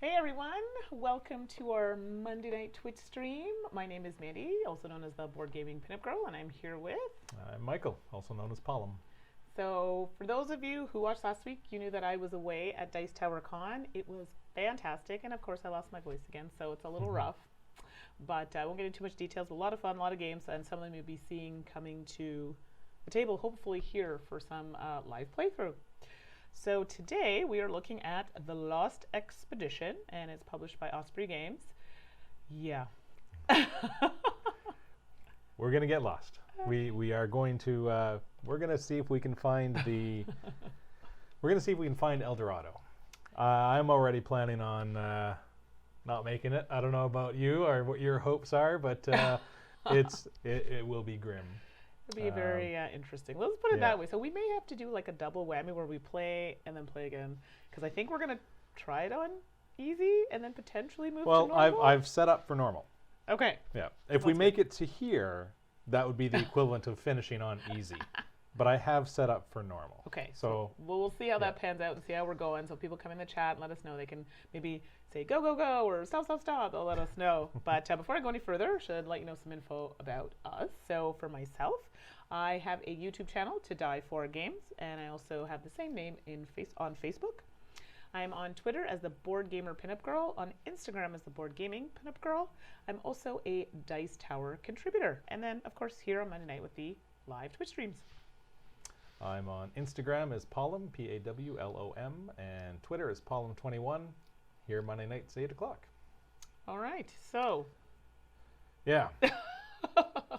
Hey everyone, welcome to our Monday night Twitch stream. My name is Mandi, also known as the Board Gaming Pinup Girl, and I'm here with... I'm Michael, also known as Pollum. So, for those of you who watched last week, you knew that I was away at Dice Tower Con. It was fantastic, and of course I lost my voice again, so it's a little rough. But I won't get into too much details. A lot of fun, a lot of games, and some of them you'll be seeing coming to the table, hopefully here for some live playthrough. So today we are looking at The Lost Expedition, and it's published by Osprey Games. Yeah. We're gonna get lost. We are going to we're gonna see if we can find the we're gonna see if we can find El Dorado. I'm already planning on not making it. I don't know about you or what your hopes are, but it will be grim. It'll be very interesting. Let's put it that way. So we may have to do like a double whammy where we play and then play again, because I think we're gonna try it on easy and then potentially move to normal. Well, I've set up for normal. Okay. Yeah. If we make it to here, that would be the equivalent of finishing on easy. But I have set up for normal. Okay. So we'll see how that pans out and see how we're going. So people come in the chat and let us know. They can maybe say go, go, go, or stop, stop, stop. They'll let us know. But before I go any further, I should let you know some info about us. So for myself, I have a YouTube channel, To Die For Games, and I also have the same name on Facebook. I'm on Twitter as the Board Gamer Pinup Girl, on Instagram as the Board Gaming Pinup Girl. I'm also a Dice Tower contributor, and then of course here on Monday night with the live Twitch streams. I'm on Instagram as Pollum, P-A-W-L-O-M, and Twitter is Pollum21. Here Monday nights, 8 o'clock. All right, so. Yeah.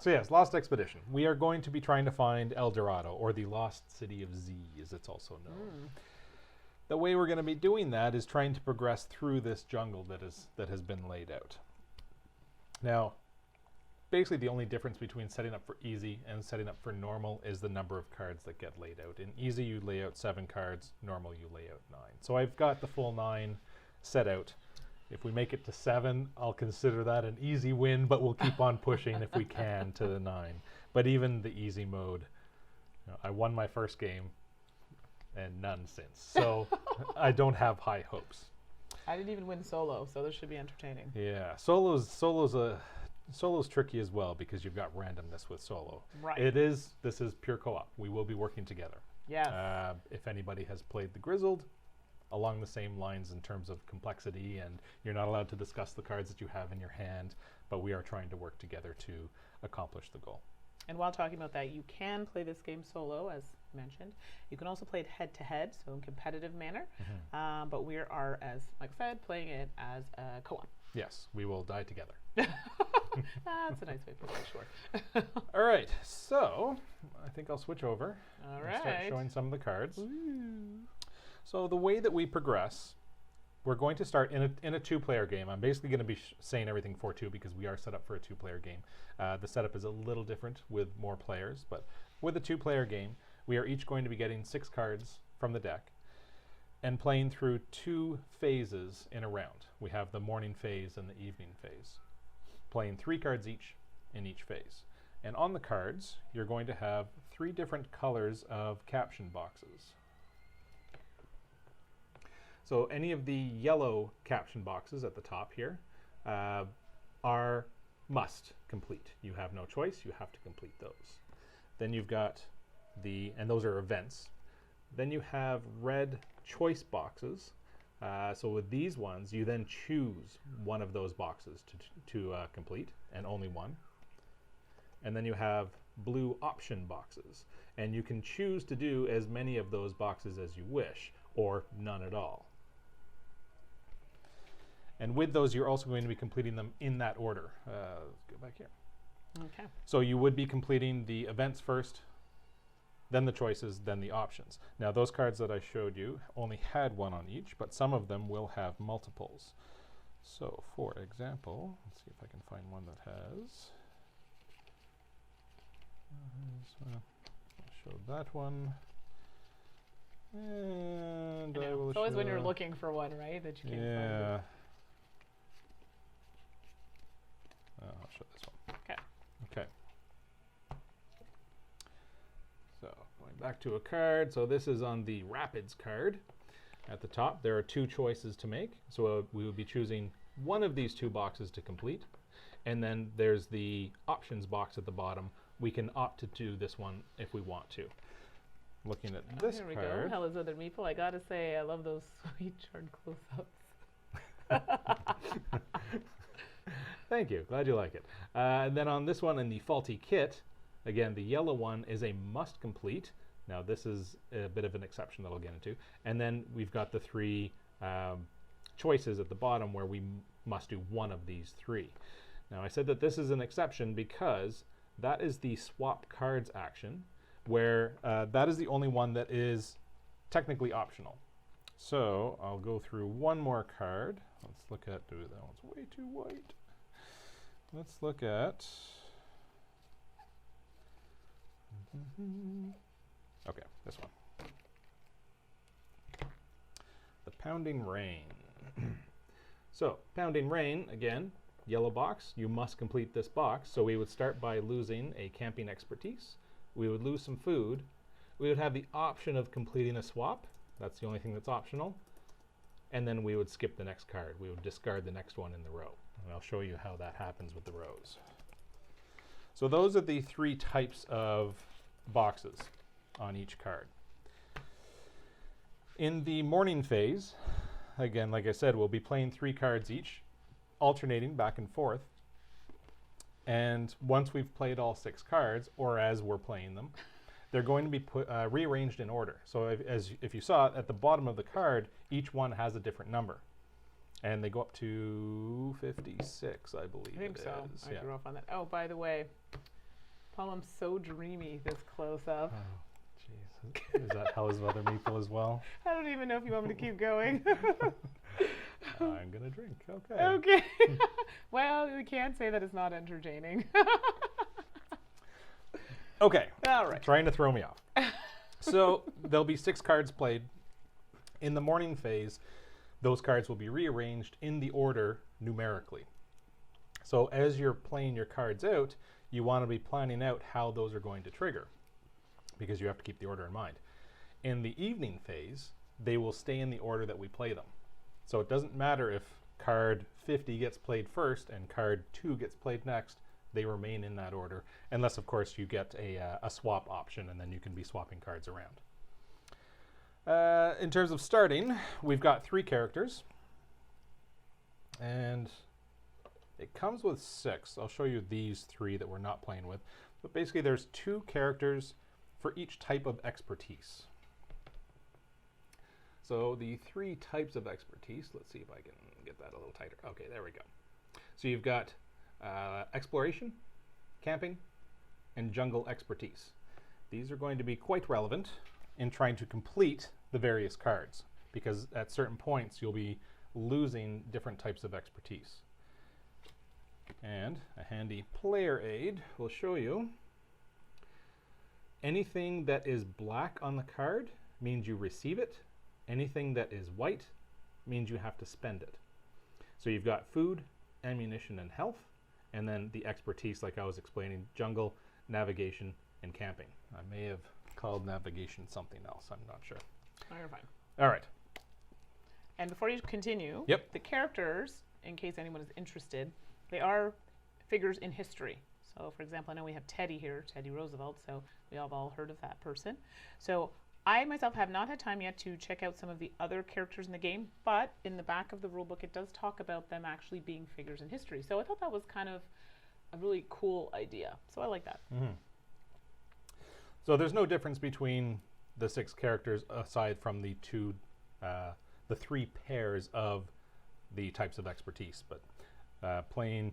So yes, Lost Expedition. We are going to be trying to find El Dorado, or the Lost City of Z, as it's also known. The way we're going to be doing that is trying to progress through this jungle that has been laid out. Now, basically the only difference between setting up for easy and setting up for normal is the number of cards that get laid out. In easy, you lay out 7 cards. Normal, you lay out 9. So I've got the full 9 set out. If we make it to 7, I'll consider that an easy win, but we'll keep on pushing if we can to the 9. But even the easy mode, I won my first game and none since. So I don't have high hopes. I didn't even win solo, so this should be entertaining. Yeah, solo's tricky as well because you've got randomness with solo. Right. This is pure co-op. We will be working together. Yes. If anybody has played the Grizzled, along the same lines in terms of complexity, and you're not allowed to discuss the cards that you have in your hand, but we are trying to work together to accomplish the goal. And while talking about that, you can play this game solo, as mentioned. You can also play it head-to-head, so in competitive manner. But we are, as Mike said, playing it as a co-op. Yes, we will die together. That's a nice way to put it, sure. All right, so I think I'll switch over and start showing some of the cards. Ooh. So the way that we progress, we're going to start in a 2-player game. I'm basically going to be saying everything for 2 because we are set up for a 2-player game. The setup is a little different with more players, but with a 2-player game, we are each going to be getting 6 cards from the deck and playing through 2 phases in a round. We have the morning phase and the evening phase, playing 3 cards each in each phase. And on the cards, you're going to have 3 different colors of caption boxes. So any of the yellow caption boxes at the top here are must complete. You have no choice, you have to complete those. Then you've got and those are events. Then you have red choice boxes. So with these ones, you then choose one of those boxes to complete, and only one. And then you have blue option boxes. And you can choose to do as many of those boxes as you wish, or none at all. And with those, you're also going to be completing them in that order. Let's go back here. Okay. So you would be completing the events first, then the choices, then the options. Now those cards that I showed you only had 1 on each, but some of them will have multiples. So for example, let's see if I can find one that has. I showed that one. And I will it's always when you're looking for one, right, that you can't find it. I'll show this one. Okay. Okay. So going back to a card. So this is on the Rapids card. At the top, there are 2 choices to make. So we would be choosing one of these 2 boxes to complete. And then there's the options box at the bottom. We can opt to do this one if we want to. Looking at this here we card. go. Hello, other meeple. I gotta say, I love those sweet charred close-ups. Thank you. Glad you like it. And then on this one in the faulty kit, again, the yellow one is a must complete. Now this is a bit of an exception that I'll get into. And then we've got the 3 choices at the bottom where we must do one of these 3. Now I said that this is an exception because that is the swap cards action, where that is the only one that is technically optional. So I'll go through one more card. Let's look at, that one's way too white. Let's look at, okay, this one. The Pounding Rain. So, Pounding Rain, again, yellow box, you must complete this box. So we would start by losing a camping expertise. We would lose some food. We would have the option of completing a swap. That's the only thing that's optional. And then we would skip the next card. We would discard the next one in the row. And I'll show you how that happens with the rows. So those are the 3 types of boxes on each card. In the morning phase, again, like I said, we'll be playing 3 cards each, alternating back and forth. And once we've played all 6 cards, or as we're playing them, they're going to be rearranged in order. So if you saw at the bottom of the card, each one has a different number. And they go up to 56, I believe. I think so. Is. I grew up on that. Oh, by the way, Paul, I'm so dreamy this close-up. Oh, jeez. Is that Hell's Other Meeple as well? I don't even know if you want me to keep going. I'm going to drink. Okay. Okay. Well, we can't say that it's not entertaining. Okay. All right. Trying to throw me off. So there'll be 6 cards played. In the morning phase, those cards will be rearranged in the order numerically. So as you're playing your cards out, you want to be planning out how those are going to trigger, because you have to keep the order in mind. In the evening phase, they will stay in the order that we play them. So it doesn't matter if card 50 gets played first and card 2 gets played next. They remain in that order, unless, of course, you get a swap option, and then you can be swapping cards around. In terms of starting, we've got 3 characters, and it comes with 6. I'll show you these 3 that we're not playing with. But basically, there's 2 characters for each type of expertise. So the 3 types of expertise, let's see if I can get that a little tighter. Okay, there we go. So you've got exploration, camping, and jungle expertise. These are going to be quite relevant in trying to complete the various cards, because at certain points you'll be losing different types of expertise. And a handy player aid will show you anything that is black on the card means you receive it. Anything that is white means you have to spend it. So you've got food, ammunition, and health, and then the expertise, like I was explaining, jungle, navigation, and camping. I may have called navigation something else. I'm not sure. Oh, you're fine. All right. And before you continue, Yep. the characters, in case anyone is interested, they are figures in history. So, for example, I know we have Teddy here, Teddy Roosevelt, so we have all heard of that person. So I myself have not had time yet to check out some of the other characters in the game, but in the back of the rulebook it does talk about them actually being figures in history. So I thought that was kind of a really cool idea. So I like that. Mm-hmm. So there's no difference between the 6 characters aside from the 3 pairs of the types of expertise. But playing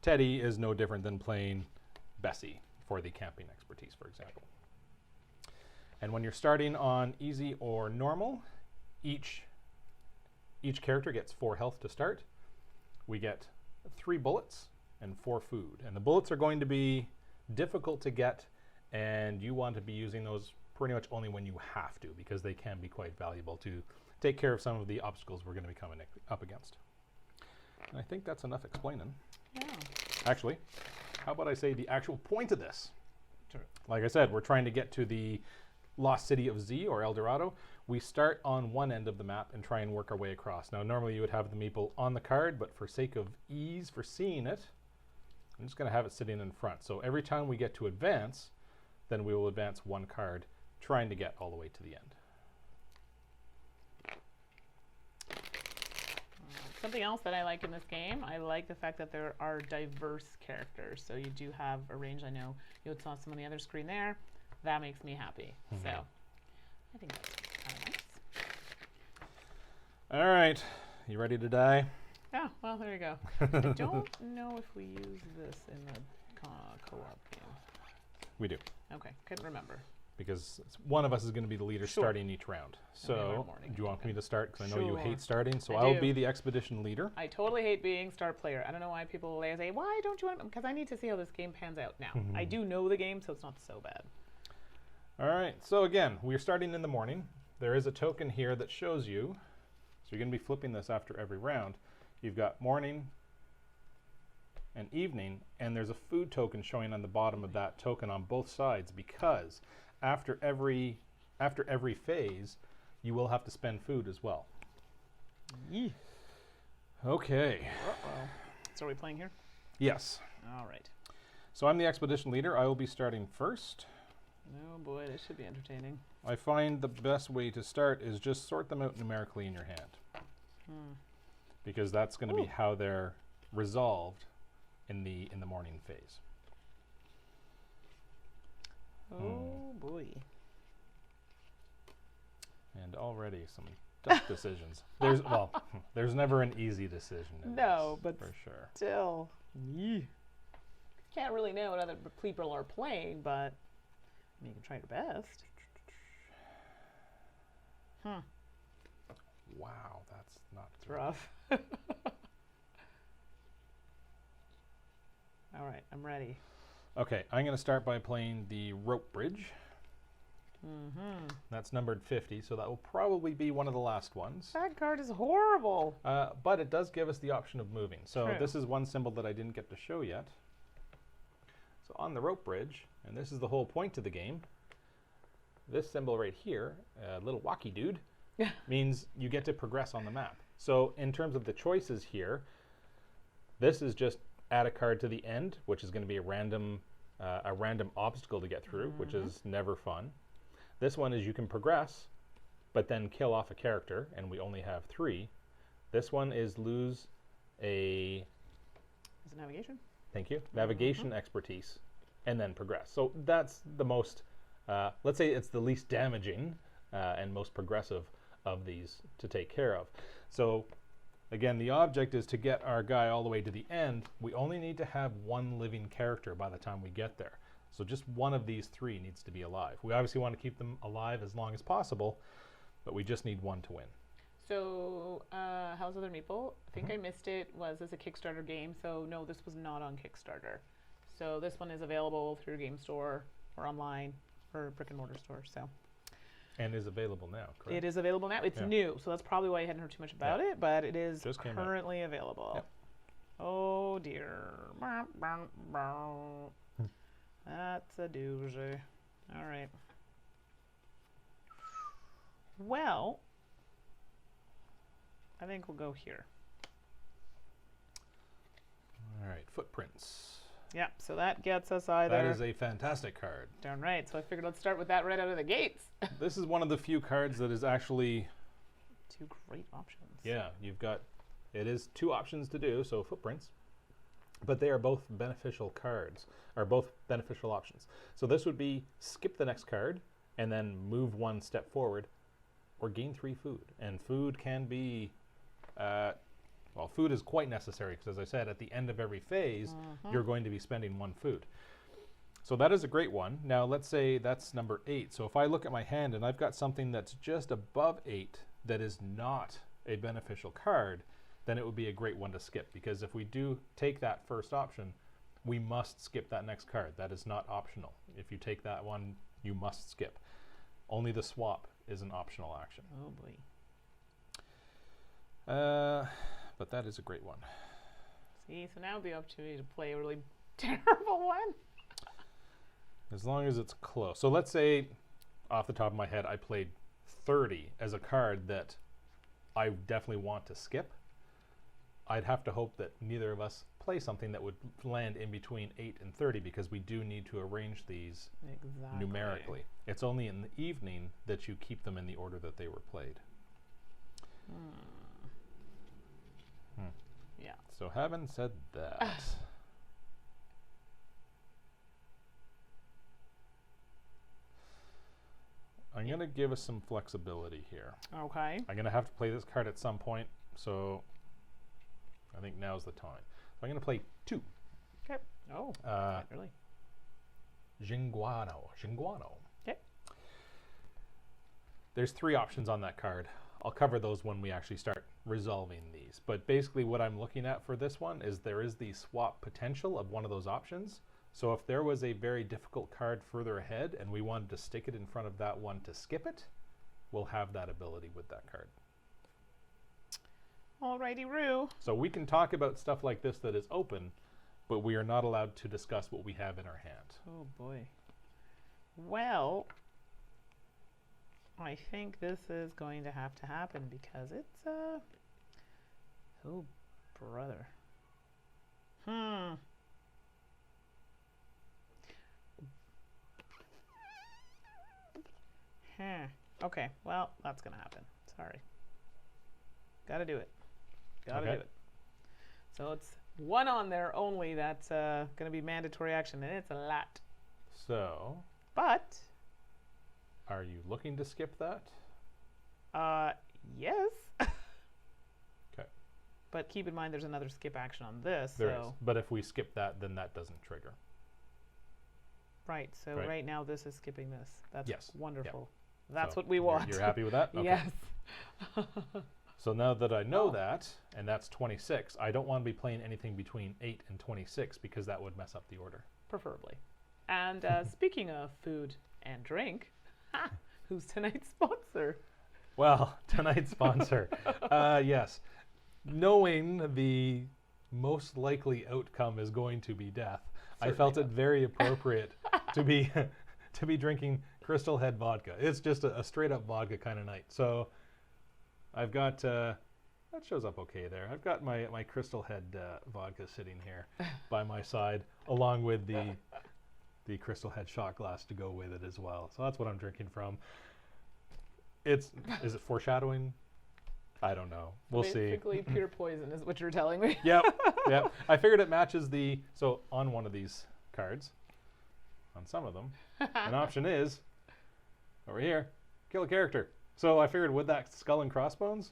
Teddy is no different than playing Bessie for the camping expertise, for example. And when you're starting on easy or normal, each character gets 4 health to start. We get 3 bullets and 4 food. And the bullets are going to be difficult to get, and you want to be using those pretty much only when you have to, because they can be quite valuable to take care of some of the obstacles we're going to be coming up against. And I think that's enough explaining. Yeah. Actually, how about I say the actual point of this? Sure. Like I said, we're trying to get to the Lost City of Z, or El Dorado, we start on one end of the map and try and work our way across. Now, normally you would have the meeple on the card, but for sake of ease for seeing it, I'm just going to have it sitting in front. So every time we get to advance, then we will advance one card, trying to get all the way to the end. Something else that I like in this game, I like the fact that there are diverse characters. So you do have a range. I know you saw some on the other screen there. That makes me happy. So I think that's kind of nice. All right. You ready to die? Yeah, well, there you go. I don't know if we use this in the co-op game. We do. Okay, couldn't remember. Because one of us is going to be the leader starting each round. So, do you want me to start? Because I know you hate starting, so I'll be the expedition leader. I totally hate being start player. I don't know why people say, why don't you want to? Because I need to see how this game pans out now. I do know the game, so it's not so bad. All right, so again, we're starting in the morning. There is a token here that shows you, so you're going to be flipping this after every round. You've got morning and evening, and there's a food token showing on the bottom of that token on both sides, because after every phase, you will have to spend food as well. Yee. Okay. Uh-oh. So are we playing here? Yes. All right. So I'm the expedition leader. I will be starting first. Oh boy, this should be entertaining. I find the best way to start is just sort them out numerically in your hand. Because that's going to be how they're resolved in the morning phase. Oh boy. And already some tough decisions. There's never an easy decision in this, but for sure. Still. Can't really know what other people are playing, but you can try your best. Wow, that's not rough. All right, I'm ready. Okay, I'm going to start by playing the rope bridge. That's numbered 50, so that will probably be one of the last ones. That card is horrible. But it does give us the option of moving. So True. This is one symbol that I didn't get to show yet. So on the rope bridge, and this is the whole point of the game, this symbol right here, a little walkie dude, means you get to progress on the map. So in terms of the choices here, this is just add a card to the end, which is going to be a random obstacle to get through, which is never fun. This one is you can progress, but then kill off a character, and we only have 3. This one is lose a... Is it navigation? Thank you. Navigation expertise, and then progress. So that's the most, let's say it's the least damaging and most progressive of these to take care of. So again, the object is to get our guy all the way to the end. We only need to have 1 living character by the time we get there. So just one of these 3 needs to be alive. We obviously want to keep them alive as long as possible, but we just need 1 to win. So, How's Other Meeple? I think I missed it. Was this a Kickstarter game? So no, this was not on Kickstarter. So this one is available through Game Store or online or brick and mortar store. So. And is available now, correct? It is available now. It's new, so that's probably why I hadn't heard too much about it, but it is currently available. Yep. Oh dear. That's a doozy. All right. Well, I think we'll go here. All right, footprints. Yep, so that gets us either... That is a fantastic card. Darn right, so I figured let's start with that right out of the gates. This is one of the few cards that is actually... 2 great options. Yeah, you've got... It is 2 options to do, so footprints. But they are both beneficial cards, or both beneficial options. So this would be skip the next card, and then move 1 step forward, or gain 3 food. And food can be... well, food is quite necessary because, as I said, at the end of every phase, you're going to be spending 1 food. So that is a great one. Now, let's say that's number 8. So if I look at my hand and I've got something that's just above 8 that is not a beneficial card, then it would be a great one to skip. Because if we do take that first option, we must skip that next card. That is not optional. If you take that one, you must skip. Only the swap is an optional action. Oh, boy. But that is a great one. See, so now would be the opportunity to play a really terrible one. As long as it's close. So let's say off the top of my head, I played 30 as a card that I definitely want to skip, I'd have to hope that neither of us play something that would land in between 8 and 30, because we do need to arrange these numerically. It's only in the evening that you keep them in the order that they were played. Yeah. So having said that, I'm going to give us some flexibility here. Okay. I'm going to have to play this card at some point, so I think now's the time. So I'm going to play 2. Okay. Oh, not really. Jinguano. Okay. There's 3 options on that card. I'll cover those when we actually start resolving these. But basically what I'm looking at for this one is there is the swap potential of one of those options. So if there was a very difficult card further ahead and we wanted to stick it in front of that one to skip it, we'll have that ability with that card. Alrighty-roo. So we can talk about stuff like this that is open, but we are not allowed to discuss what we have in our hand. Oh boy. Well, I think this is going to have to happen because it's oh brother. Okay, well, that's gonna happen. Sorry. Gotta do it. Gotta do it. So it's 1 on there only that's gonna be mandatory action, and it's a lot. So, But are you looking to skip that? yes. Okay. But keep in mind there's another skip action on this. There is. But if we skip that, then that doesn't trigger. Right, so right now this is skipping this. That's wonderful. Yep. That's so what we want. You're happy with that? Okay. Yes. So now that I know that, and that's 26, I don't want to be playing anything between 8 and 26 because that would mess up the order. Preferably. And speaking of food and drink, who's tonight's sponsor? Well, tonight's sponsor, yes. Knowing the most likely outcome is going to be death, certainly I felt it very appropriate to be drinking Crystal Head vodka. It's just a straight up vodka kind of night. So I've got, that shows up okay there. I've got my Crystal Head vodka sitting here by my side, along with the Crystal Head shot glass to go with it as well. So that's what I'm drinking from. Is it foreshadowing? I don't know. We'll see. Basically pure poison is what you're telling me. Yep. I figured it matches so on one of these cards, on some of them, an option is, over here, kill a character. So I figured with that skull and crossbones,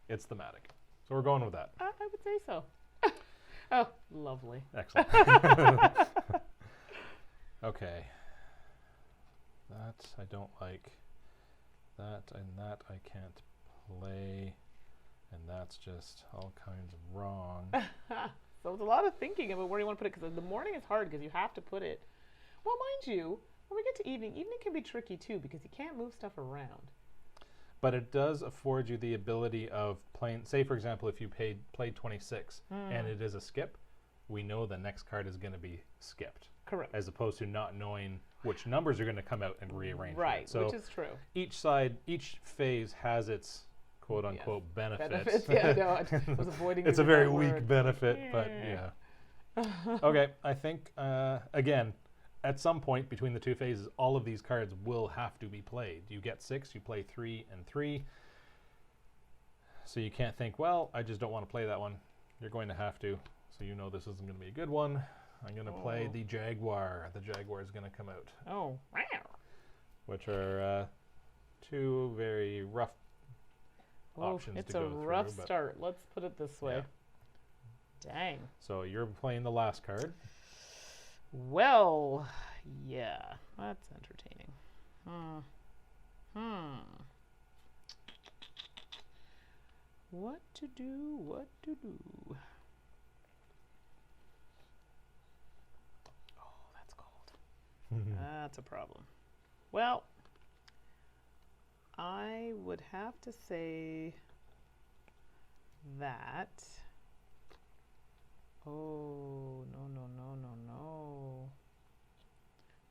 it's thematic. So we're going with that. I would say so. Oh, lovely. Excellent. Okay. That I don't like. That and that I can't play. And that's just all kinds of wrong. So it's a lot of thinking about where you want to put it, because the morning is hard because you have to put it. Well, mind you, when we get to evening can be tricky too because you can't move stuff around. But it does afford you the ability of playing, say for example, if you played 26 and it is a skip, we know the next card is going to be skipped. Correct. As opposed to not knowing which numbers are going to come out and rearrange. Right, so which is true. Each phase has its quote unquote benefits. Yeah, no, I was avoiding it's a very that weak word. benefit, but yeah. Okay, I think, again, at some point between the 2 phases, all of these cards will have to be played. You get 6, you play 3 and 3. So you can't think, well, I just don't want to play that one. You're going to have to. So you know this isn't going to be a good one. I'm going to play the Jaguar. The Jaguar is going to come out. Oh, wow. Which are 2 very rough options it's to go a through. rough start. Let's put it this way. Yeah. Dang. So you're playing the last card. Well, yeah, that's entertaining. What to do? Oh, that's cold. That's a problem. Well, I would have to say that. Oh, no.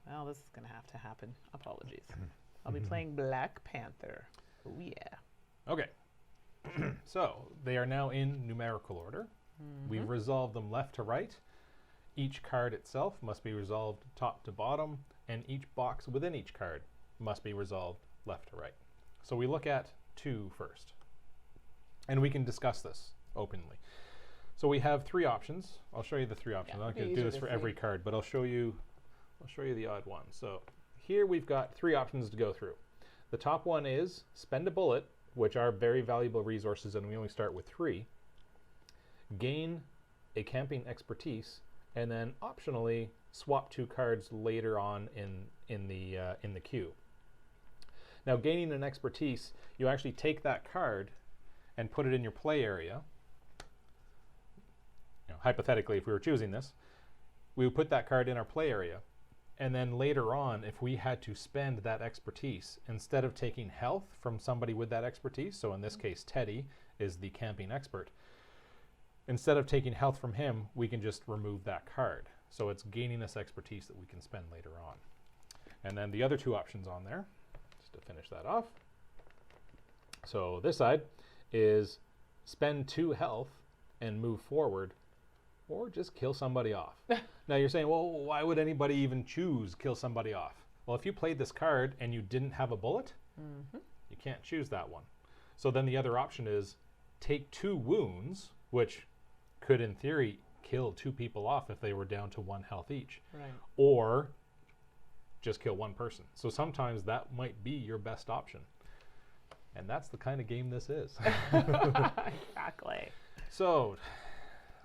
Well, this is going to have to happen. Apologies. I'll be playing Black Panther. Oh yeah. Okay. So they are now in numerical order. We've resolved them left to right. Each card itself must be resolved top to bottom, and each box within each card must be resolved left to right. So we look at 2 first, and we can discuss this openly. So we have 3 options. I'll show you the 3 options. Yeah, I'm not it'll going be to do easier this to for every see. card, but I'll show you the odd one. So here we've got 3 options to go through. The top one is spend a bullet, which are very valuable resources, and we only start with 3. Gain a camping expertise, and then optionally swap 2 cards later on in the queue. Now, gaining an expertise, you actually take that card and put it in your play area. You know, hypothetically, if we were choosing this, we would put that card in our play area, and then later on, if we had to spend that expertise, instead of taking health from somebody with that expertise, so in this case Teddy is the camping expert, instead of taking health from him, we can just remove that card. So it's gaining this expertise that we can spend later on. And then the other 2 options on there, just to finish that off. So this side is spend 2 health and move forward, or just kill somebody off. Now you're saying, well, why would anybody even choose kill somebody off? Well, if you played this card and you didn't have a bullet, you can't choose that one. So then the other option is take 2 wounds, which could in theory kill 2 people off if they were down to 1 health each, Right. or just kill 1 person. So sometimes that might be your best option. And that's the kind of game this is. Exactly. So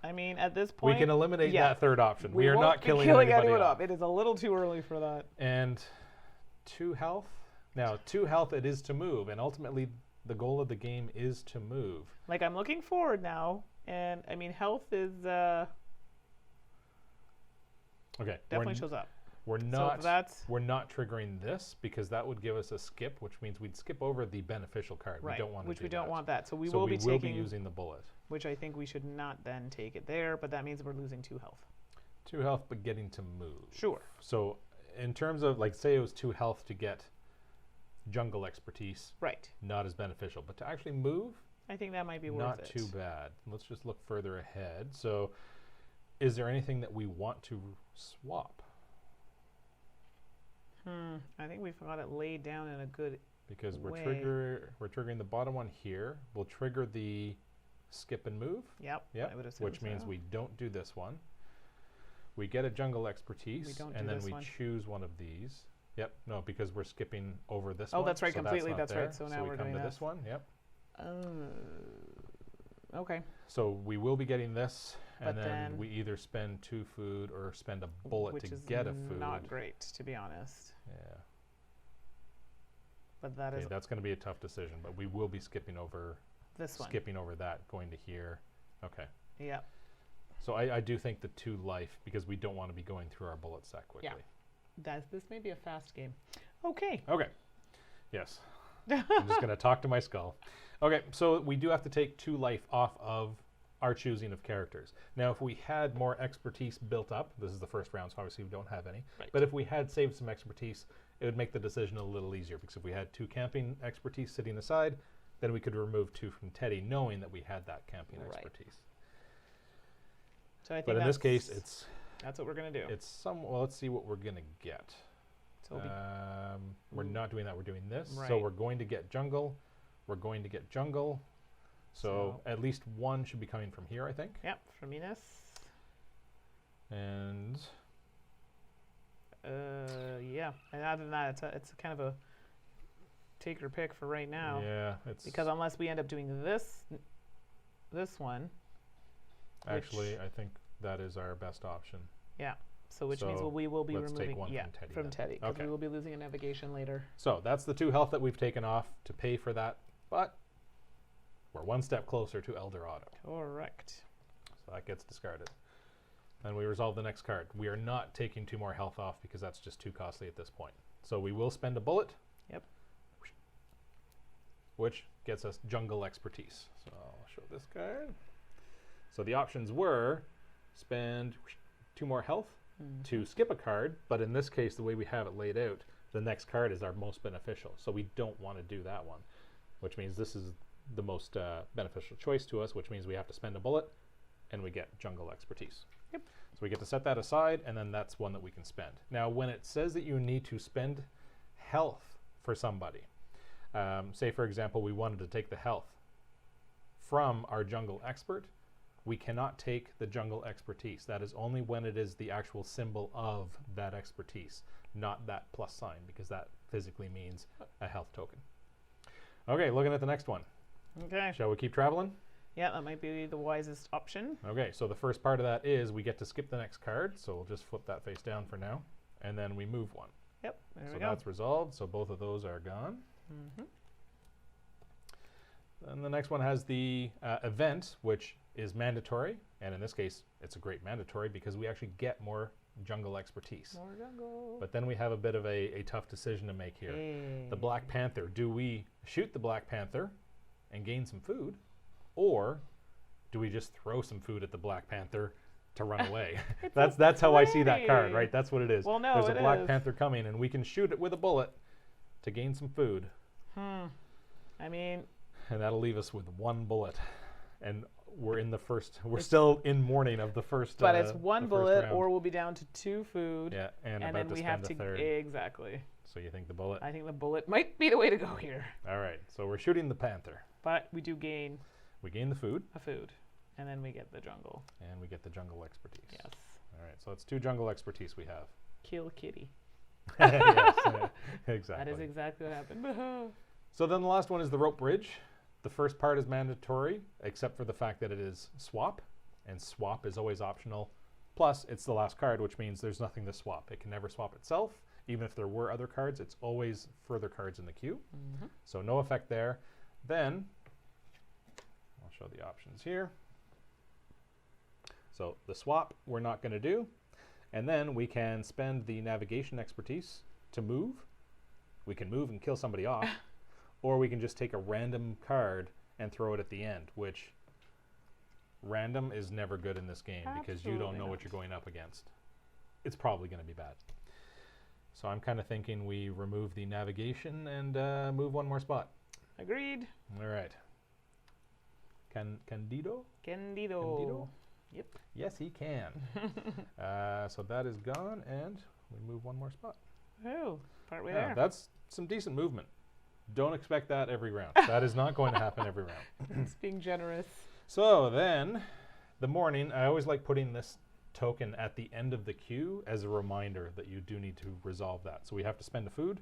I mean, at this point, we can eliminate yeah, that third option. We are won't not be killing anybody anyone off. up. It is a little too early for that. And 2 health. Now, 2 health it is to move, and ultimately the goal of the game is to move. Like, I'm looking forward now, and I mean, health is Okay. definitely shows up. We're So not that's we're not triggering this because that would give us a skip, which means we'd skip over the beneficial card. right, We don't want to which do we don't that. want that. So we So will we be will taking, be using the bullet. which I think we should not then take it there, but that means we're losing 2 health. 2 health, but getting to move. Sure. So in terms of, like, say it was 2 health to get jungle expertise, Right. not as beneficial. But to actually move, I think that might be worth not it. too bad. Let's just look further ahead. So is there anything that we want to swap? I think we've got it laid down in a good. Because we're way. triggering the bottom one here. We'll trigger the skip and move. Yep. Yep. I would assume Which means so. we don't do this one. We get a jungle expertise, We don't and do then this we one. choose one of these. Yep. No, because we're skipping over this Oh, one. that's right, so completely, not that's there. right. So now we we're come doing to that. this one. Yep. Okay. So we will be getting this, But and then then- we either spend 2 food or spend a bullet Which to is get a food. not great, to be honest. Yeah. But that Okay, is that's going to be a tough decision, but we will be skipping over this one. that, going to here. Okay. Yeah. So I do think the 2 life, because we don't want to be going through our bullets that quickly. This may be a fast game. Okay. Okay. Yes. I'm just going to talk to my skull. Okay, so we do have to take 2 life off of our choosing of characters. Now, if we had more expertise built up, this is the first round, so obviously we don't have any. Right. But if we had saved some expertise, it would make the decision a little easier, because if we had 2 camping expertise sitting aside, then we could remove 2 from Teddy, knowing that we had that camping Right. expertise. So I think But in this case, that's what we're gonna do. it's some. Well, let's see what we're gonna get. So it'll be We're not doing that. We're doing this. So Right. we're going to get jungle. We're going to get jungle. So at least 1 should be coming from here, I think. yep, from Enos. And Yeah, and other than that, it's kind of a take or pick for right now. yeah, it's Because unless we end up doing this one, actually I think that is our best option. yeah. So which means So we will be let's take removing 1 yeah from Teddy from then. Teddy because Okay. we will be losing a navigation later. So that's the 2 health that we've taken off to pay for that, but we're 1 step closer to El Dorado. Correct. So that gets discarded. Then we resolve the next card. We are not taking 2 more health off because that's just too costly at this point. So we will spend a bullet. Yep. Which gets us jungle expertise. So I'll show this card. So the options were spend 2 more health to skip a card, but in this case, the way we have it laid out, the next card is our most beneficial. So we don't want to do that one, which means this is the most beneficial choice to us, which means we have to spend a bullet and we get jungle expertise. Yep. So we get to set that aside, and then that's one that we can spend. Now, when it says that you need to spend health for somebody, say, for example, we wanted to take the health from our jungle expert, we cannot take the jungle expertise. That is only when it is the actual symbol of that expertise, not that plus sign, because that physically means a health token. Okay, looking at the next one. Okay. Shall we keep traveling? Yeah, that might be the wisest option. Okay, so the first part of that is we get to skip the next card, so we'll just flip that face down for now, and then we move one. Yep, there So we go. that's resolved, so both of those are gone. And the next one has the event, which is mandatory, and in this case, it's a great mandatory because we actually get more jungle expertise. More jungle. But then we have a bit of a tough decision to make here. The Black Panther. Do we shoot the Black Panther and gain some food, or do we just throw some food at the Black Panther to run away? That's how I see that card, right? That's what it is. Well, no, there's a Black is. Panther coming, and we can shoot it with a bullet to gain some food. I mean, And that'll leave us with one bullet. And we're in the first, we're still in morning of the first but it's one the first bullet, round. or we'll be down to 2 food. Yeah, and about then to we spend have a to third. exactly. So you think the bullet? I think the bullet might be the way to go here. All right, so we're shooting the panther. But we do gain We gain the food. a food, and then we get the jungle. And we get the jungle expertise. Yes. All right, so it's 2 jungle expertise we have. Kill kitty. Yes, exactly. That is exactly what happened. So then the last one is the rope bridge. The first part is mandatory, except for the fact that it is swap, and swap is always optional. Plus, it's the last card, which means there's nothing to swap. It can never swap itself. Even if there were other cards, it's always further cards in the queue. So no effect there. Then, I'll show the options here. So the swap, we're not going to do. And then we can spend the navigation expertise to move. We can move and kill somebody off. Or we can just take a random card and throw it at the end, which random is never good in this game because you don't know what you're going up against. It's probably going to be bad. So I'm kind of thinking we remove the navigation and move one more spot. Agreed. All right. Candido? Candido. Yep. Yes, he can. So that is gone, and we move one more spot. Oh, partway Yeah, there. that's some decent movement. Don't expect that every round. That is not going to happen every round. It's being generous. So then, the morning, I always like putting this token at the end of the queue as a reminder that you do need to resolve that. So we have to spend a food.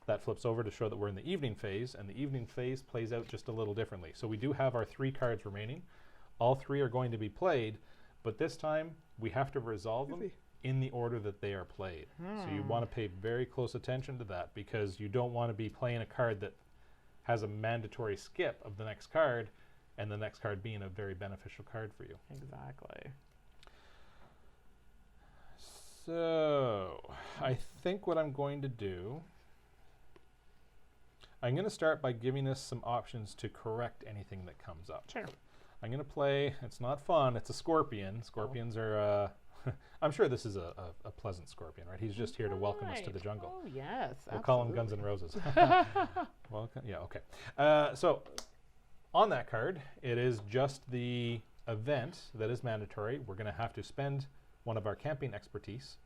That flips over to show that we're in the evening phase, and the evening phase plays out just a little differently. So we do have our 3 cards remaining. All 3 are going to be played, but this time we have to resolve them in the order that they are played. So you want to pay very close attention to that, because you don't want to be playing a card that has a mandatory skip of the next card, and the next card being a very beneficial card for you. Exactly. So I think what I'm going to do, I'm going to start by giving us some options to correct anything that comes up. Sure. I'm going to play, it's not fun, it's a scorpion. Scorpions are, I'm sure this is a pleasant scorpion, right? He's just here to welcome us to the jungle. Oh, yes. We'll call him Guns N' Roses. Welcome. Yeah, okay. So on that card, it is just the event that is mandatory. We're going to have to spend one of our camping expertise.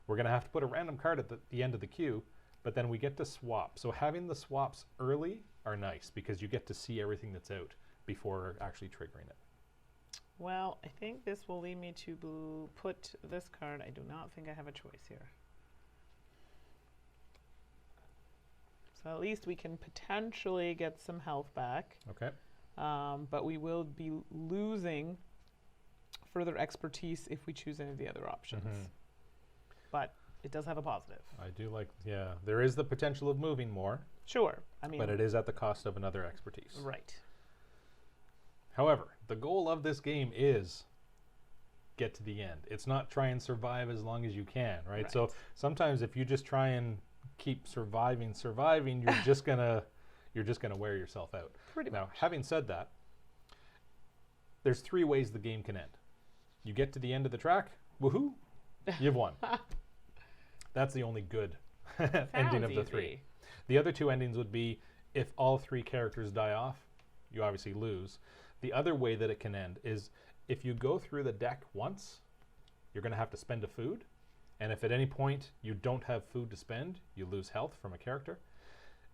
We're going to have to put a random card at the end of the queue, but then we get to swap. So having the swaps early are nice because you get to see everything that's out before actually triggering it. Well, I think this will lead me to put this card. I do not think I have a choice here. So at least we can potentially get some health back. Okay. But we will be losing further expertise if we choose any of the other options. But it does have a positive. I do like, yeah, there is the potential of moving more, Sure. I mean, but it is at the cost of another expertise. right. However, the goal of this game is get to the end. It's not try and survive as long as you can, right? So sometimes if you just try and keep surviving, you're just gonna wear yourself out. Pretty Now, much. having said that, there's 3 ways the game can end. You get to the end of the track, woohoo, you've won. That's the only good ending of Sounds the 3. easy. The other 2 endings would be if all 3 characters die off, you obviously lose. The other way that it can end is if you go through the deck once, you're going to have to spend a food. And if at any point you don't have food to spend, you lose health from a character.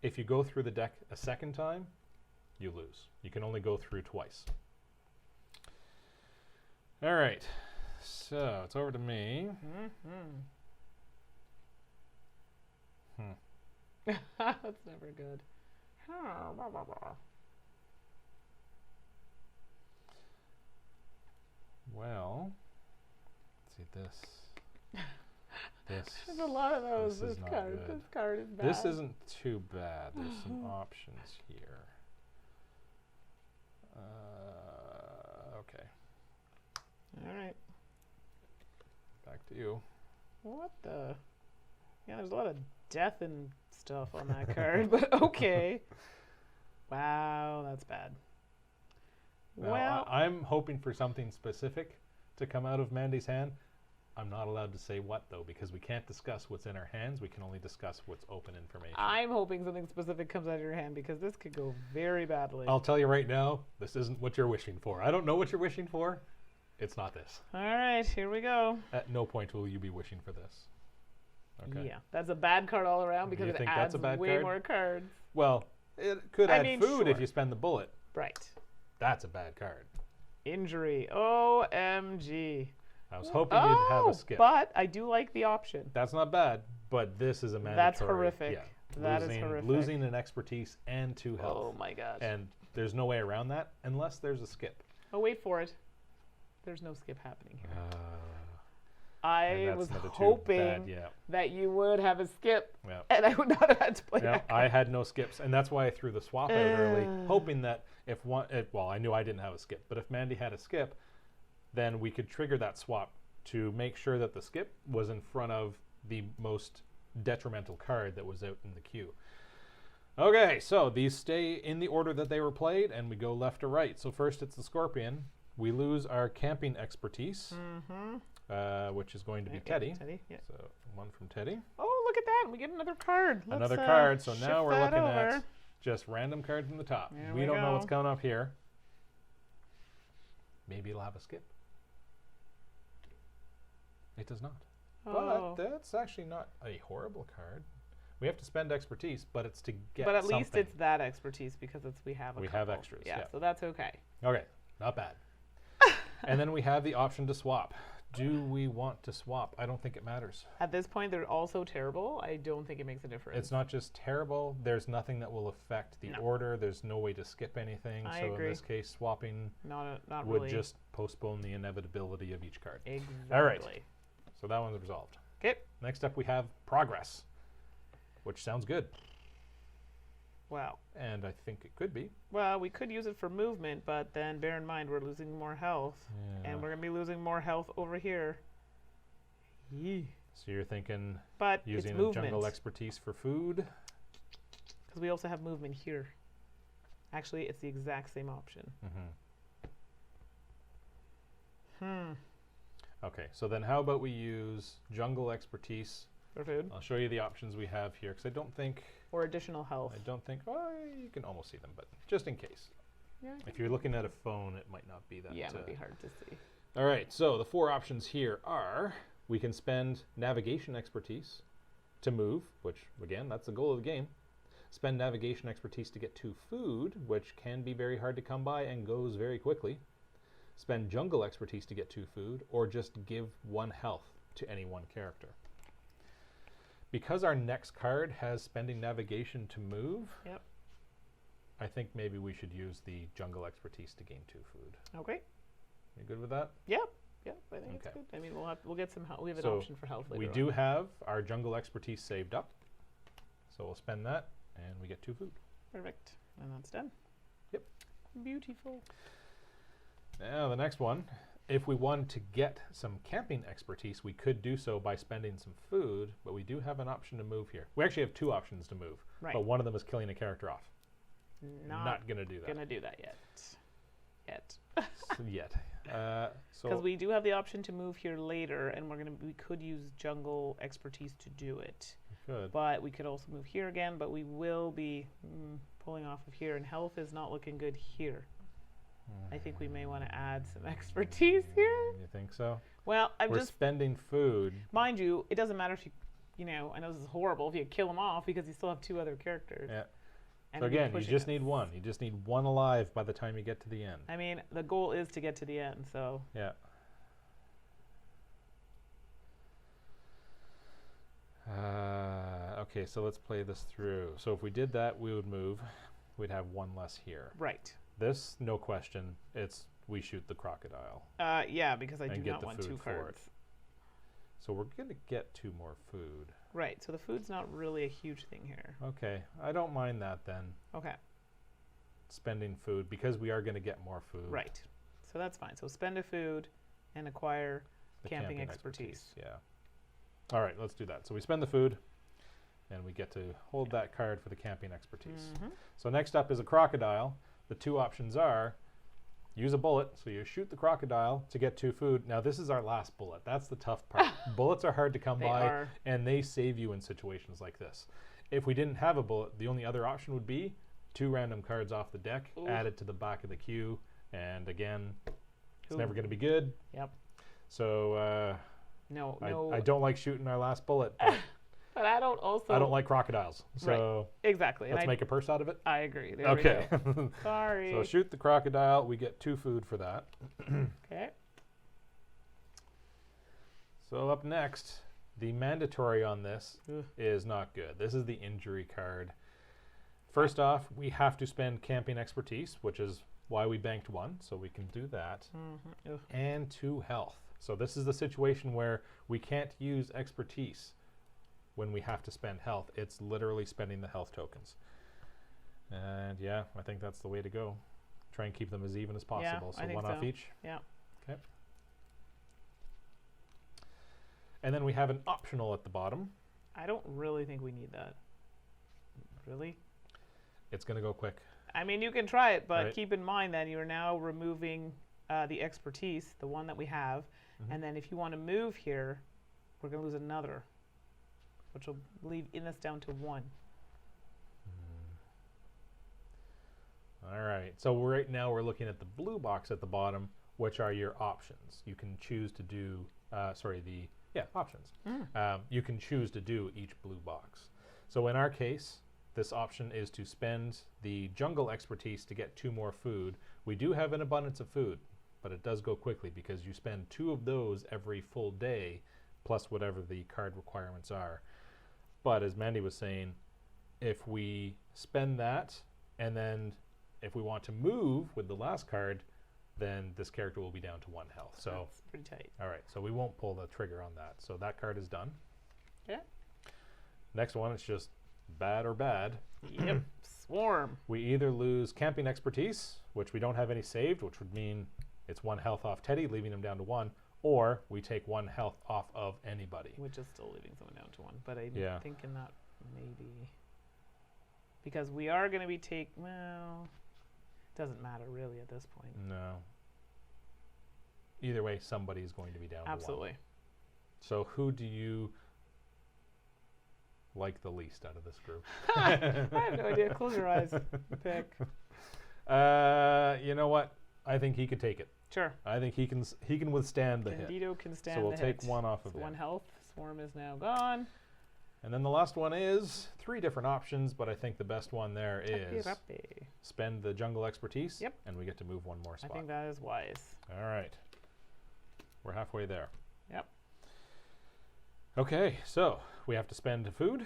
If you go through the deck a second time, you lose. You can only go through twice. All right. So it's over to me. That's never good. Well, let's see this. There's a lot of those. This is not good. This card is bad. This isn't too bad. There's some options here. Okay. All right. Back to you. What the? Yeah, there's a lot of death and stuff on that card, but okay. Wow, that's bad. Now, Well, I'm hoping for something specific to come out of Mandi's hand. I'm not allowed to say what, though, because we can't discuss what's in our hands. We can only discuss what's open information. I'm hoping something specific comes out of your hand because this could go very badly. I'll tell you right now, this isn't what you're wishing for. I don't know what you're wishing for. It's not this. All right, here we go. At no point will you be wishing for this. Okay. Yeah, that's a bad card all around because You it think that's adds a bad way card? more cards. Well, it could I add mean, food if sure. you spend the bullet. Right. That's a bad card. Injury. OMG. I was hoping you'd have a skip. But I do like the option. That's not bad, but this is a mandatory. That's horrific. Yeah, That is horrific. Losing an expertise and 2 health. Oh my gosh. And there's no way around that unless there's a skip. Oh, wait for it. There's no skip happening here. And I that's was never too hoping bad, yeah. that you would have a skip, Yeah. and I would not have had to play Yeah, that I card. had no skips, and that's why I threw the swap out early, hoping that if one, well, I knew I didn't have a skip, but if Mandi had a skip, then we could trigger that swap to make sure that the skip was in front of the most detrimental card that was out in the queue. Okay, so these stay in the order that they were played, and we go left to right. So first it's the Scorpion. We lose our camping expertise, which is going to be Teddy. Teddy, yeah. So 1 from Teddy. Oh, look at that. We get another card. Another Let's, card. So shift now we're that looking over. at just random cards in the top. There We we don't know what's go. coming up here. Maybe it'll have a skip. It does not. Oh. But that's actually not a horrible card. We have to spend expertise, but it's to get But at least something. it's that expertise because we have a We couple. have extras, yeah. So that's okay. Okay, not bad. And then we have the option to swap. Do we want to swap? I don't think it matters. At this point, they're all so terrible. I don't think it makes a difference. It's not just terrible. There's nothing that will affect the No. order. There's no way to skip anything. I so agree. in this case, swapping not would really. just postpone the inevitability of each card. Exactly. All right. So that one's resolved. Okay. Next up, we have progress, which sounds good. Wow. And I think it could be. Well, we could use it for movement, but then bear in mind we're losing more health. Yeah. And we're going to be losing more health over here. Yee. So you're thinking But using it's the movement. jungle expertise for food? Because we also have movement here. Actually, it's the exact same option. Okay, so then how about we use jungle expertise? For food. I'll show you the options we have here, because I don't think, Or additional health. well, you can almost see them, but just in case. Yeah, If you're looking at a phone, it might not be that. yeah, it might be hard to see. All right, so the 4 options here are we can spend navigation expertise to move, which, again, that's the goal of the game. Spend navigation expertise to get 2 food, which can be very hard to come by and goes very quickly. Spend jungle expertise to get 2 food, or just give 1 health to any one character. Because our next card has spending navigation to move, Yep. I think maybe we should use the jungle expertise to gain 2 food. Okay. You good with that? Yep. Yep. I think it's Okay. good. I mean, we'll get some help. We have an So option for health later We on. do have our jungle expertise saved up, so we'll spend that, and we get 2 food. Perfect. And that's done. Yep. Beautiful. Now the next one, if we wanted to get some camping expertise, we could do so by spending some food, but we do have an option to move here. We actually have 2 options to move, Right. but one of them is killing a character off. Not going to do that gonna do that yet. yet. Because So we do have the option to move here later, and we could use jungle expertise to do it. could. But we could also move here again, but we will be pulling off of here, and health is not looking good here. I think we may want to add some expertise here. You think so? Well, We're spending food. Mind you, it doesn't matter if you know, I know this is horrible, if you kill them off because you still have 2 other characters. Yeah. And So again, you just need one. You just need one alive by the time you get to the end. I mean, the goal is to get to the end, so. Yeah. Okay, so let's play this through. So if we did that, we would move. We'd have 1 less here. Right. This, no question, we shoot the crocodile. Yeah, because I do get not the want food 2 for it. cards. So we're going to get 2 more food. Right, so the food's not really a huge thing here. Okay, I don't mind that then. Okay. Spending food, because we are going to get more food. Right, so that's fine. So spend a food and acquire The camping expertise. Yeah. All right, let's do that. So we spend the food, and we get to hold that card for the camping expertise. So next up is a crocodile. The 2 options are use a bullet, so you shoot the crocodile to get 2 food. Now this is our last bullet. That's the tough part. Bullets are hard to come by, and they save you in situations like this. If we didn't have a bullet, the only other option would be 2 random cards off the deck, added to the back of the queue, and again, it's never going to be good. Yep. So no, I don't like shooting our last bullet, but but I don't like crocodiles. So exactly. Let's make a purse out of it. I agree. There Okay. we go. Sorry. So shoot the crocodile. We get 2 food for that. Okay. So up next, the mandatory on this is not good. This is the injury card. First off, we have to spend camping expertise, which is why we banked 1, so we can do that. And 2 health. So this is the situation where we can't use expertise when we have to spend health. It's literally spending the health tokens. And yeah, I think that's the way to go. Try and keep them as even as possible. Yeah, so 1 off each. Yeah. Okay. And then we have an optional at the bottom. I don't really think we need that. Really? It's going to go quick. I mean, you can try it, but keep in mind that you are now removing the expertise, the 1 that we have. And then if you want to move here, we're going to lose another, which will leave us down to 1. All right. So right now we're looking at the blue box at the bottom, which are your options. You can choose to do, options. You can choose to do each blue box. So in our case, this option is to spend the jungle expertise to get 2 more food. We do have an abundance of food, but it does go quickly because you spend 2 of those every full day, plus whatever the card requirements are. But as Mandi was saying, if we spend that, and then if we want to move with the last card, then this character will be down to 1 health. So that's pretty tight. All right, so we won't pull the trigger on that. So that card is done. Yeah. Next one, it's just bad or bad. Yep. Swarm. We either lose camping expertise, which we don't have any saved, which would mean it's 1 health off Teddy, leaving him down to 1, or we take 1 health off of anybody. Which is still leaving someone down to 1. But I'm thinking that maybe, because we are going to be well, doesn't matter really at this point. No. Either way, somebody is going to be down to 1. Absolutely. So who do you like the least out of this group? I have no idea. Close your eyes. Pick. You know what? I think he could take it. Sure. I think he can withstand the hit. Candido can stand the hit. So we'll take 1 off of him. 1 health. Swarm is now gone. And then the last one is 3 different options, but I think the best one there is spend the jungle expertise. Yep. And we get to move 1 more spot. I think that is wise. All right. We're halfway there. Yep. Okay, so we have to spend food.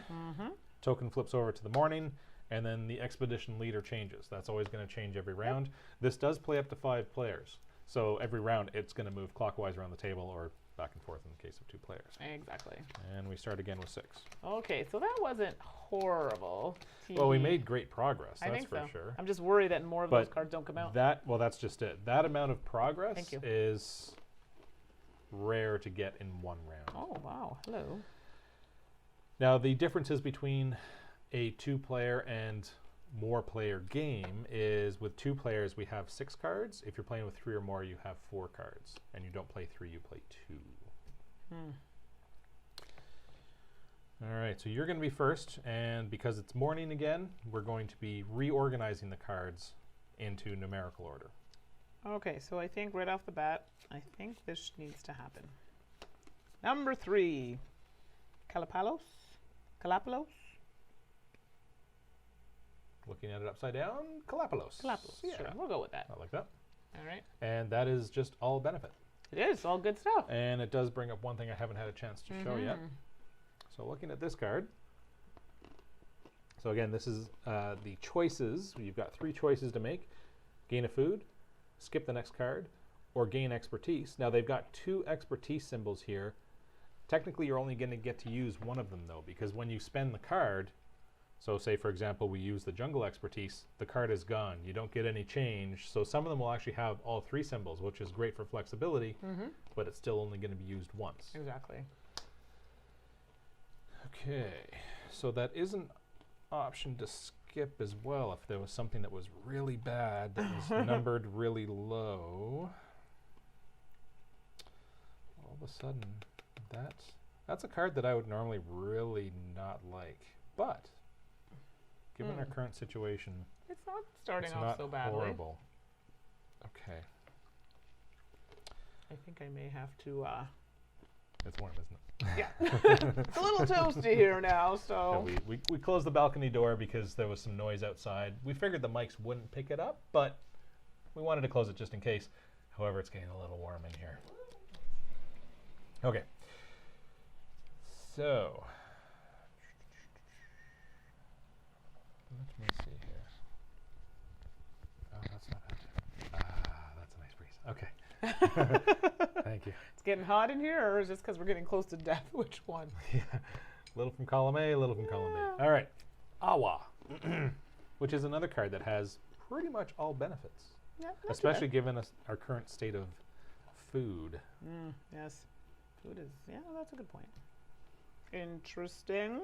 Token flips over to the morning, and then the expedition leader changes. That's always going to change every round. Yep. This does play up to 5 players. So every round, it's going to move clockwise around the table or back and forth in the case of 2 players. Exactly. And we start again with 6. Okay, so that wasn't horrible. Well, we made great progress, I that's think for so. sure. I'm just worried that more of those cards don't come out. That's just it. That amount of progress is rare to get in 1 round. Oh, wow. Hello. Now, the differences between a 2-player and more player game is with 2 players we have 6 cards. If you're playing with 3 or more, you have 4 cards, and you don't play 3, you play 2. All right, so you're going to be first, and because it's morning again, we're going to be reorganizing the cards into numerical order. Okay, so I think right off the bat, I think this needs to happen. Number 3, Calapalos. Looking at it upside down, Calapalos. Yeah. Sure, we'll go with that. I like that. All right. And that is just all benefit. It is, all good stuff. And it does bring up one thing I haven't had a chance to show yet. So looking at this card, so again, this is the choices. You've got 3 choices to make. Gain a food, skip the next card, or gain expertise. Now they've got 2 expertise symbols here. Technically, you're only going to get to use one of them though, because when you spend the card, so say for example, we use the jungle expertise, the card is gone. You don't get any change. So some of them will actually have all 3 symbols, which is great for flexibility, but it's still only going to be used once. Exactly. Okay, so that is an option to skip as well if there was something that was really bad that was numbered really low. All of a sudden, that's a card that I would normally really not like, but given our current situation, it's not starting it's off not so badly. horrible. Okay. I think I may have to. It's warm, isn't it? Yeah, it's a little toasty here now, so. Yeah, we closed the balcony door because there was some noise outside. We figured the mics wouldn't pick it up, but we wanted to close it just in case. However, it's getting a little warm in here. Okay. So, let me see here. Oh, that's not bad. Ah, that's a nice breeze. Okay. Thank you. It's getting hot in here, or is it just because we're getting close to death? Which one? Yeah. A little from column A, a little from column B. All right. Awa, which is another card that has pretty much all benefits, especially given us our current state of food. Yes. Food is, yeah, that's a good point. Interesting.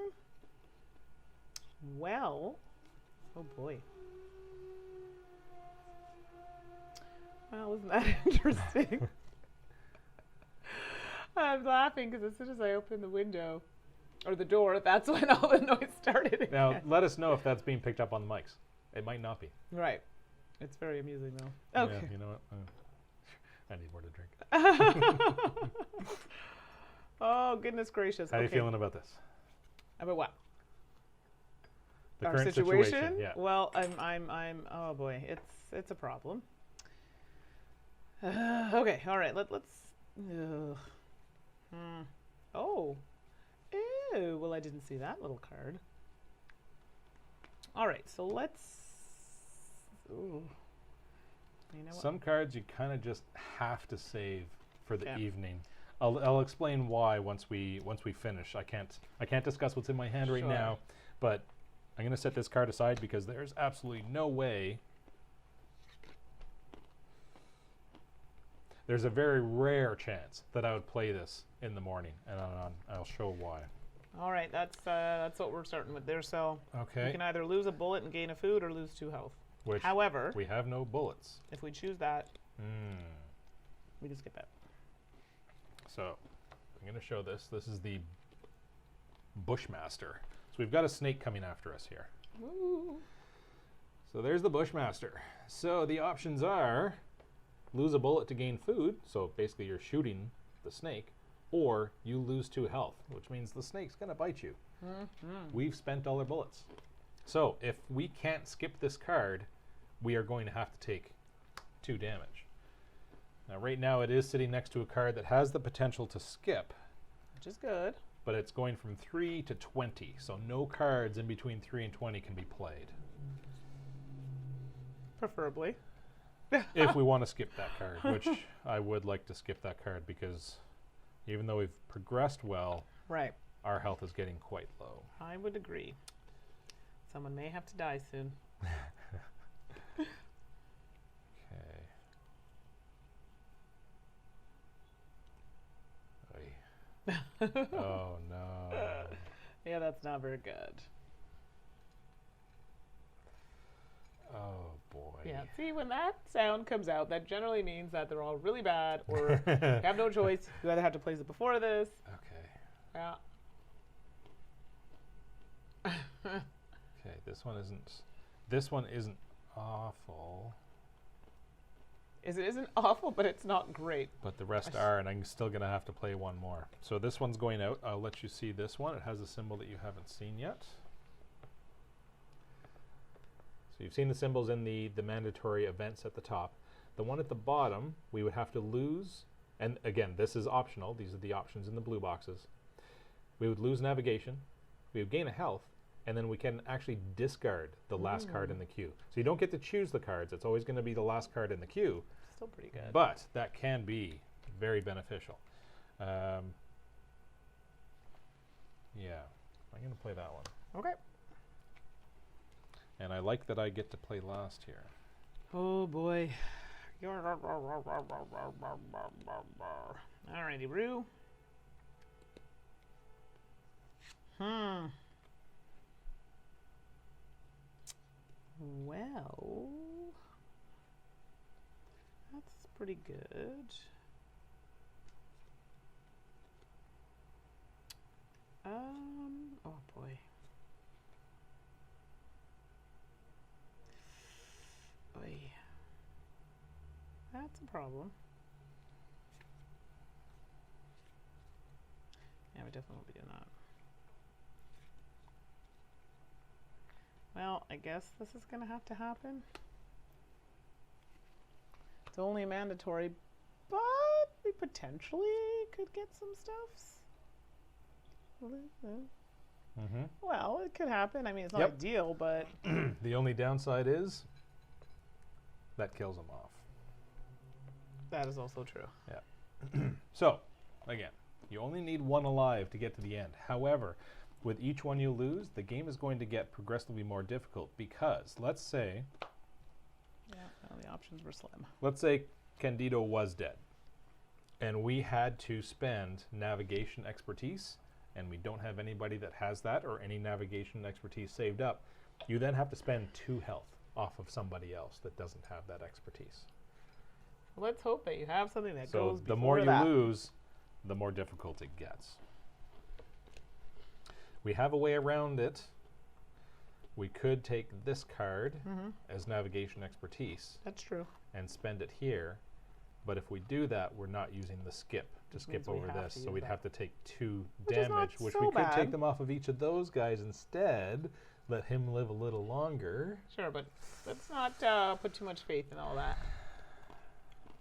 Well, oh boy. Well, isn't that interesting? I'm laughing because as soon as I opened the window or the door, that's when all the noise started again. Now, let us know if that's being picked up on the mics. It might not be. Right. It's very amusing, though. Okay. Yeah, you know what? I need more to drink. Oh, goodness gracious. How are you feeling about this? About what? The Our current situation? Yeah. Well, I'm. Oh boy, it's a problem. Okay, all right. Let's. Oh. Ew. Well, I didn't see that little card. All right, so let's. Ooh. You know what? Some cards you kind of just have to save for the evening. I'll explain why once we finish. I can't discuss what's in my hand right now, but I'm going to set this card aside because there's absolutely no way. There's a very rare chance that I would play this in the morning, and I'll show why. All right, that's what we're starting with there. So okay, we can either lose a bullet and gain a food, or lose 2 health. Which, however, we have no bullets. If we choose that, we can skip it. So I'm going to show this. This is the Bushmaster. So we've got a snake coming after us here. Ooh. So there's the Bushmaster. So the options are lose a bullet to gain food. So basically you're shooting the snake, or you lose 2 health, which means the snake's going to bite you. We've spent all our bullets. So if we can't skip this card, we are going to have to take 2 damage. Now right now it is sitting next to a card that has the potential to skip. Which is good. But it's going from 3 to 20, so no cards in between 3 and 20 can be played. Preferably. If we want to skip that card, which I would like to skip that card because even though we've progressed well, right, our health is getting quite low. I would agree. Someone may have to die soon. Oh no. Yeah, that's not very good. Oh boy. Yeah, see, when that sound comes out, that generally means that they're all really bad, or you have no choice. You either have to place it before this. Okay. Yeah. Okay, this one isn't awful. It isn't awful, but it's not great. But the rest are, and I'm still going to have to play one more. So this one's going out. I'll let you see this one. It has a symbol that you haven't seen yet. So you've seen the symbols in the mandatory events at the top. The one at the bottom, we would have to lose, and again, this is optional. These are the options in the blue boxes. We would lose navigation, we would gain a health, and then we can actually discard the last card in the queue. So you don't get to choose the cards. It's always going to be the last card in the queue. Still pretty good. But that can be very beneficial. Yeah, I'm going to play that one. Okay. And I like that I get to play last here. Oh boy. Alrighty, Roo. Well, that's pretty good. Oh boy. Oy. That's a problem. Yeah, we definitely won't be doing that. Well, I guess this is going to have to happen. It's only mandatory, but we potentially could get some stuffs. Well, it could happen. I mean, it's not ideal, but... The only downside is that kills them off. That is also true. Yeah. So, again, you only need one alive to get to the end. However, with each one you lose, the game is going to get progressively more difficult because, let's say... Yeah, well, the options were slim. Let's say Candido was dead, and we had to spend navigation expertise, and we don't have anybody that has that or any navigation expertise saved up. You then have to spend 2 health off of somebody else that doesn't have that expertise. Well, let's hope that you have something that so goes the more you lose, the more difficult it gets. We have a way around it. We could take this card as navigation expertise. That's true. And spend it here. But if we do that, we're not using the skip to skip over this. So we'd have to take 2 damage, which we could take them off of each of those guys instead. Let him live a little longer. Sure, but let's not put too much faith in all that.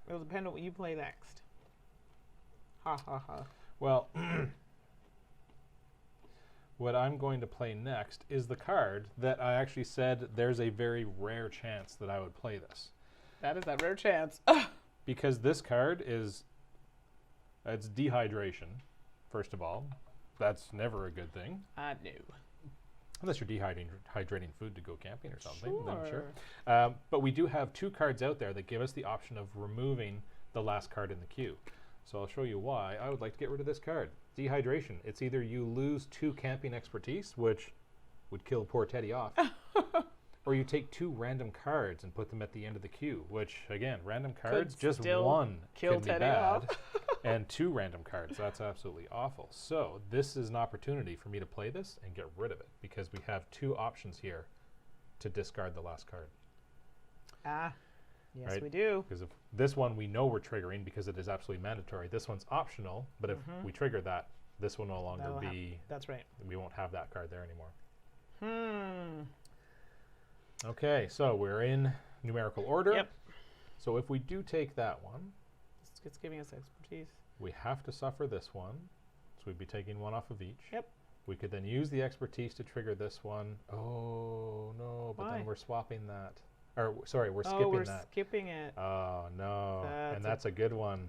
It'll depend on what you play next. Ha ha ha. Well, what I'm going to play next is the card that I actually said there's a very rare chance that I would play this. That is that rare chance. Because this card is, it's dehydration, first of all. That's never a good thing. No. Unless you're dehydrating food to go camping or something, then sure. But we do have 2 cards out there that give us the option of removing the last card in the queue. So I'll show you why I would like to get rid of this card. Dehydration. It's either you lose 2 camping expertise, which would kill poor Teddy off, or you take 2 random cards and put them at the end of the queue, which, again, random cards, just one kill can be Teddy bad, off. and 2 random cards, that's absolutely awful. So this is an opportunity for me to play this and get rid of it, because we have 2 options here to discard the last card. Yes, right? we do. Because if this one we know we're triggering because it is absolutely mandatory. This one's optional, but if we trigger that, this will no longer be... That's right. We won't have that card there anymore. Okay, so we're in numerical order. Yep. So if we do take that one... It's giving us expertise. We have to suffer this one. So we'd be taking 1 off of each. Yep. We could then use the expertise to trigger this one. Oh, no, but then we're swapping that. Or, sorry, we're skipping that. Oh, we're skipping it. Oh, no. And that's a good one.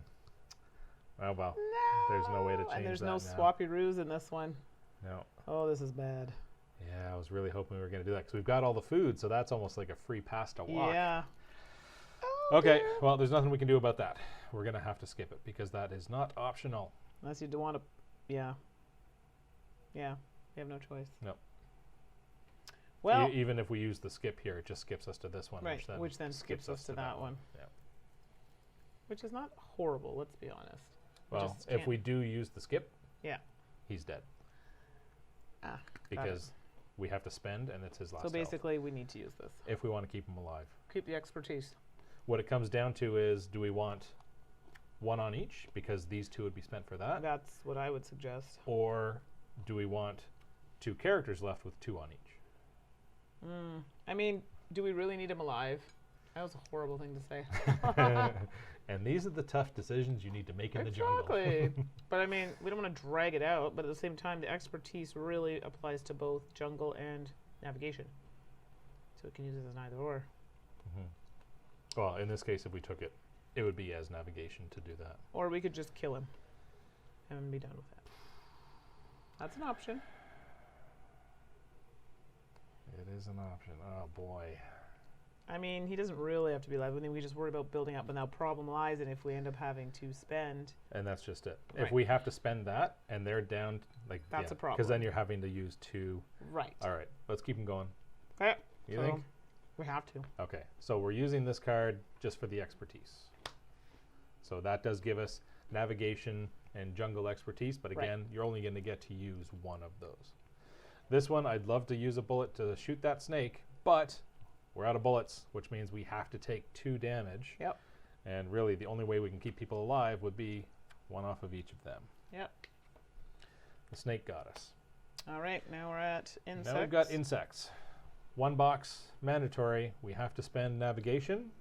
Oh, well. No. There's no way to change that. And there's no now. swappy roos in this one. No. Oh, this is bad. Yeah, I was really hoping we were going to do that because we've got all the food, so that's almost like a free pass to walk. Yeah. Oh, okay, dear. Well, there's nothing we can do about that. We're going to have to skip it because that is not optional. Unless you do want to, yeah. Yeah, you have no choice. No. Well, even if we use the skip here, it just skips us to this one, right, which then skips us to that one. Yeah. Which is not horrible, let's be honest. Well, if we do use the skip, yeah, he's dead. Ah, because we have to spend, and it's his last So health basically, we need to use this. if we want to keep him alive. Keep the expertise. What it comes down to is, do we want one on each, because these 2 would be spent for that, That's what I would suggest. or do we want 2 characters left with 2 on each? I mean, do we really need him alive? That was a horrible thing to say. And these are the tough decisions you need to make in the jungle. Exactly. But I mean, we don't want to drag it out, but at the same time, the expertise really applies to both jungle and navigation. So we can use it as an either or. Well, in this case, if we took it, it would be as navigation to do that. Or we could just kill him and be done with it. That's an option. It is an option. Oh, boy. I mean, he doesn't really have to be alive. I mean, we just worry about building up, but now problem lies in if we end up having to spend. And that's just it. Right. If we have to spend that, and they're down, like, That's a problem. because then you're having to use 2. Right. All right, let's keep them going. Okay. You So think? we have to. Okay, so we're using this card just for the expertise. So that does give us navigation and jungle expertise, but Right. again, you're only going to get to use one of those. This one, I'd love to use a bullet to shoot that snake, but we're out of bullets, which means we have to take 2 damage. Yep. And really, the only way we can keep people alive would be 1 off of each of them. Yep. The snake got us. All right, now we're at insects. Now we've got insects. 1 box, mandatory. We have to spend navigation,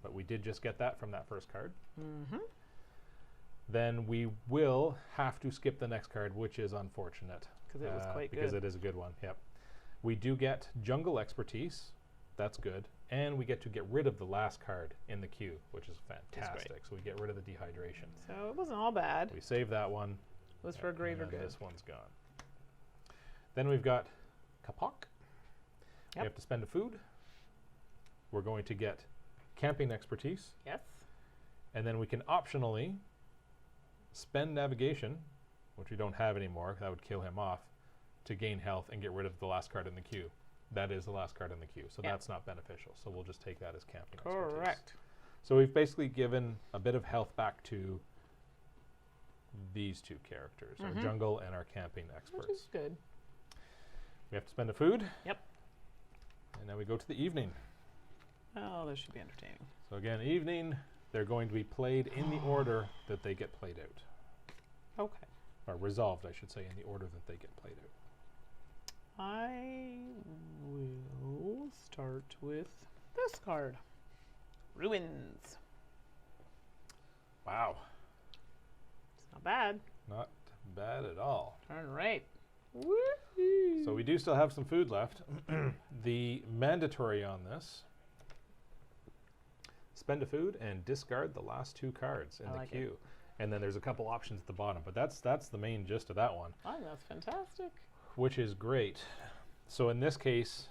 but we did just get that from that first card. Then we will have to skip the next card, which is unfortunate. Because it was quite because good. it is a good one, yep. We do get jungle expertise. That's good. And we get to get rid of the last card in the queue, which is fantastic. So we get rid of the dehydration. So it wasn't all bad. We save that one. It was for a and greater then good. This one's gone. Then we've got Kapok. We Yep. have to spend a food. We're going to get camping expertise. Yes. And then we can optionally spend navigation, which we don't have anymore. That would kill him off, to gain health and get rid of the last card in the queue. That is the last card in the queue, so Yep. that's not beneficial. So we'll just take that as camping expertise. Correct. So we've basically given a bit of health back to these 2 characters, our jungle and our camping experts. Which is good. We have to spend a food. Yep. And then we go to the evening. Oh, this should be entertaining. So again, evening, they're going to be played in the order that they get played out. Okay. Or resolved, I should say, in the order that they get played out. I will start with this card. Ruins. Wow. It's not bad. Not bad at all. All right. Woo-hoo. So we do still have some food left. The mandatory on this, spend a food and discard the last 2 cards in I the like it. queue. And then there's a couple options at the bottom, but that's the main gist of that one, I think that's fantastic. which is great. So in this case,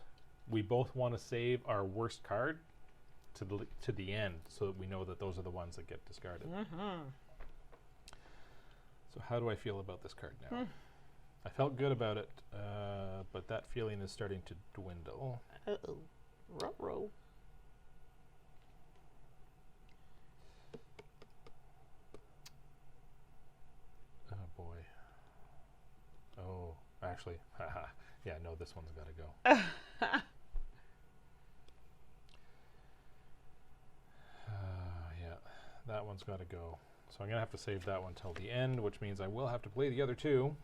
we both want to save our worst card to the end, so that we know that those are the ones that get discarded. So how do I feel about this card now? I felt good about it, but that feeling is starting to dwindle. Uh-oh. Ruh-roh. Oh boy. Oh, actually, haha. Yeah, no, this one's got to go. Yeah, that one's got to go. So I'm going to have to save that one till the end, which means I will have to play the other 2.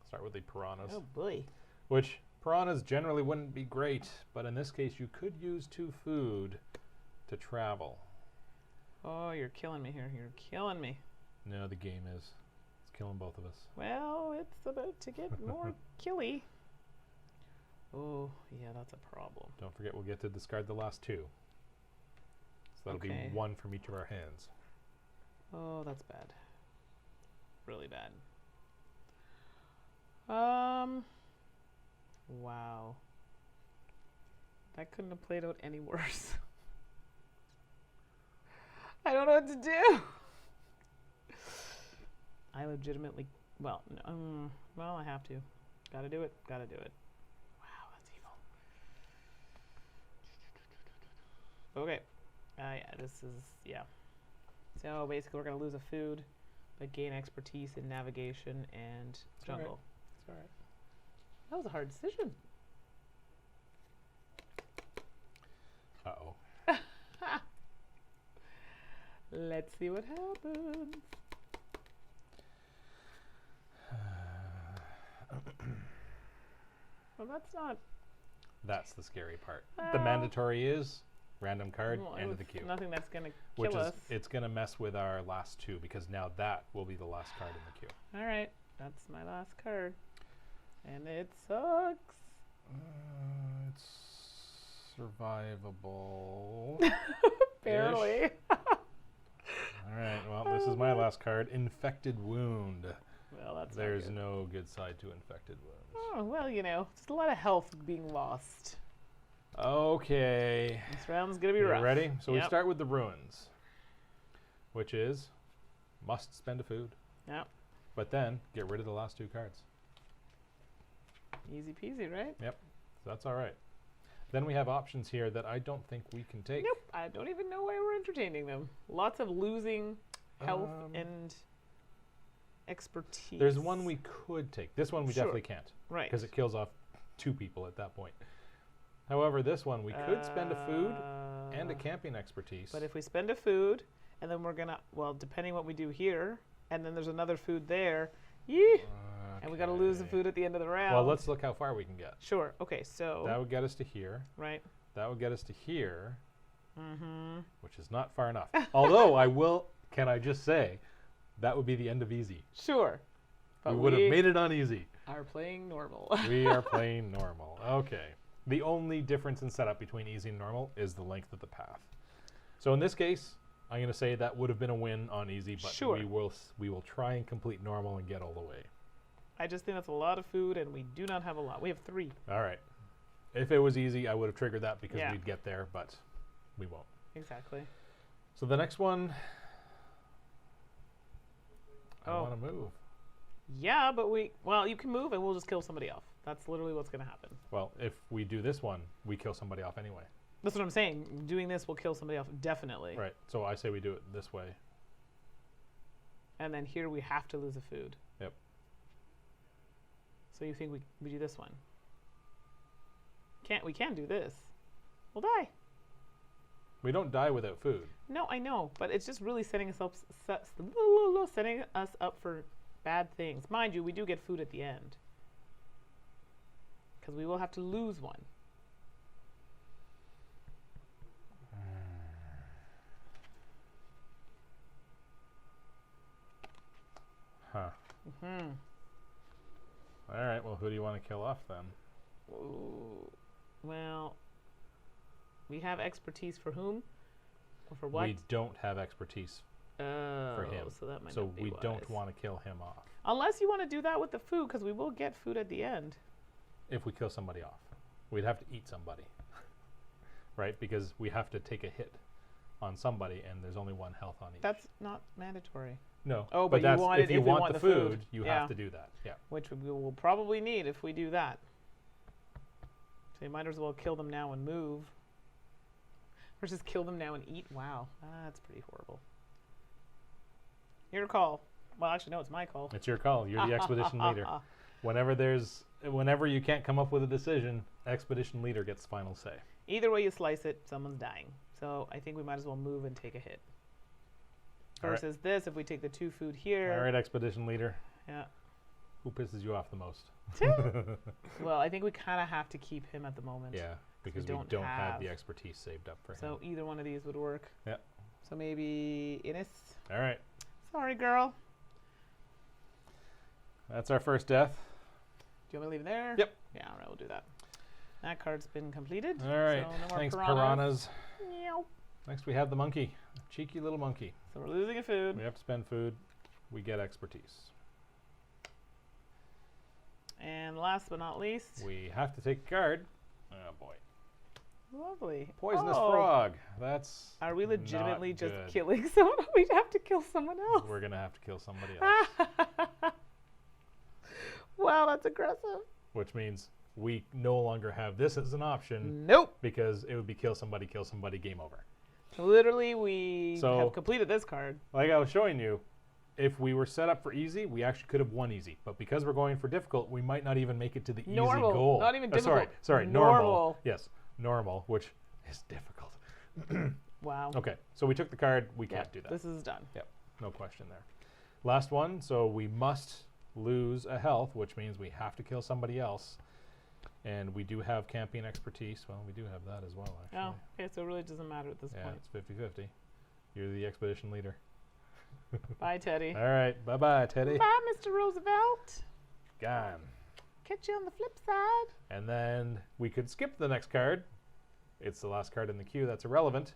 Start with the piranhas. Oh boy. Which, piranhas generally wouldn't be great, but in this case you could use 2 food to travel. Oh, you're killing me here. You're killing me. No, the game is. It's killing both of us. Well, it's about to get more killy. Oh, yeah, that's a problem. Don't forget, we'll get to discard the last 2. So that'll Okay. be 1 from each of our hands. Oh, that's bad. Really bad. Wow. That couldn't have played out any worse. I don't know what to do. I legitimately, well, well, I have to. Gotta do it. Gotta do it. Wow, that's evil. Okay. Yeah, this is, yeah. So basically we're gonna lose a food, but gain expertise in navigation and jungle. It's all right. That was a hard decision. Uh-oh. Let's see what happens. Well, that's not... That's the scary part. The mandatory is random card, end of the queue. Nothing that's going to Which kill is, us. it's going to mess with our last two, because now that will be the last card in the queue. All right, that's my last card. And it sucks. It's survivable. Barely. All right, well, this is my last card. Infected Wound. Well, that's There's not good. no good side to Infected Wounds. Oh, well, you know, just a lot of health being lost. Okay. This round's going to be You rough. ready? So we Yep. start with the Ruins, which is must spend a food. Yep. But then get rid of the last two cards. Easy peasy, right? Yep. So that's all right. Then we have options here that I don't think we can take. Nope. I don't even know why we're entertaining them. Lots of losing health and expertise. There's one we could take. This one we Sure. definitely can't. Right. Because it kills off two people at that point. However, this one we could spend a food and a camping expertise. But if we spend a food, and then we're going to, well, depending what we do here, and then there's another food there, and we got to lose the food at the end of the round. Well, let's look how far we can get. Sure. Okay, so. That would get us to here. Right. That would get us to here. Mm-hmm. Which is not far enough. Although can I just say, that would be the end of easy. Sure. But we would have made it on easy. Are playing normal. We are playing normal. Okay. The only difference in setup between easy and normal is the length of the path. So in this case, I'm going to say that would have been a win on easy, but Sure. we will try and complete normal and get all the way. I just think that's a lot of food, and we do not have a lot. We have 3. All right. If it was easy, I would have triggered that because Yeah. we'd get there, but we won't. Exactly. So the next one, I Oh. want to move. Yeah, but you can move, and we'll just kill somebody off. That's literally what's going to happen. Well, if we do this one, we kill somebody off anyway. That's what I'm saying. Doing this will kill somebody off, definitely. Right. So I say we do it this way. And then here we have to lose a food. Yep. So you think we do this one? We can do this. We'll die. We don't die without food. No, I know, but it's just really setting us up for bad things. Mind you, we do get food at the end. Because we will have to lose one. Huh. Mm-hmm. All right. Well, who do you want to kill off then? Ooh. Well, we have expertise for whom? Or for what? We don't have expertise for him. So that might So not be we wise. don't want to kill him off Unless you want to do that with the food, because we will get food at the end. if we kill somebody off. We'd have to eat somebody. Right? Because we have to take a hit on somebody, and there's only 1 health on each. That's not mandatory. No. Oh, but you that's, want it if you if we want want the the food, food. you Yeah. have to do that. Yeah. Which we will probably need if we do that. So you might as well kill them now and move. Versus kill them now and eat. Wow, that's pretty horrible. Your call. Well, actually, no, it's my call. It's your call. You're the expedition leader. Whenever you can't come up with a decision, expedition leader gets final say. Either way you slice it, someone's dying. So I think we might as well move and take a hit. All right. Versus this, if we take the 2 food here. All right, expedition leader. Yeah. Who pisses you off the most? Well, I think we kind of have to keep him at the moment. Yeah, because we don't don't have the have- expertise saved up for him. So either one of these would work. Yeah. So maybe Innis. All right. Sorry, girl. That's our first death. Do you want me to leave it there? Yep. Yeah, all right, we'll do that. That card's been completed. All right. So no more Thanks, piranhas. piranhas. Meow. Next, we have the monkey. A cheeky little monkey. So we're losing a food. We have to spend food. We get expertise. And last but not least, We have to take a card. Oh, boy. lovely. Poisonous Oh, frog. That's Are we legitimately not just good. killing someone? We have to kill someone else. We're going to have to kill somebody else. Wow, that's aggressive. Which means we no longer have this as an option Nope. because it would be kill somebody, game over. Literally, we So- have completed this card. Like I was showing you, if we were set up for easy, we actually could have won easy. But because we're going for difficult, we might not even make it to the easy goal. Not even difficult. Sorry, normal. Yes, normal, which is difficult. Wow. Okay, so we took the card. We can't do that. This is done. Yep, no question there. Last one, so we must lose a health, which means we have to kill somebody else. And we do have camping expertise. Well, we do have that as well, actually. Oh, okay, so it really doesn't matter at this point. It's 50-50. You're the expedition leader. Bye, Teddy. All right, bye-bye, Teddy. Bye, Mr. Roosevelt. Gone. Catch you on the flip side. And then we could skip the next card. It's the last card in the queue that's irrelevant.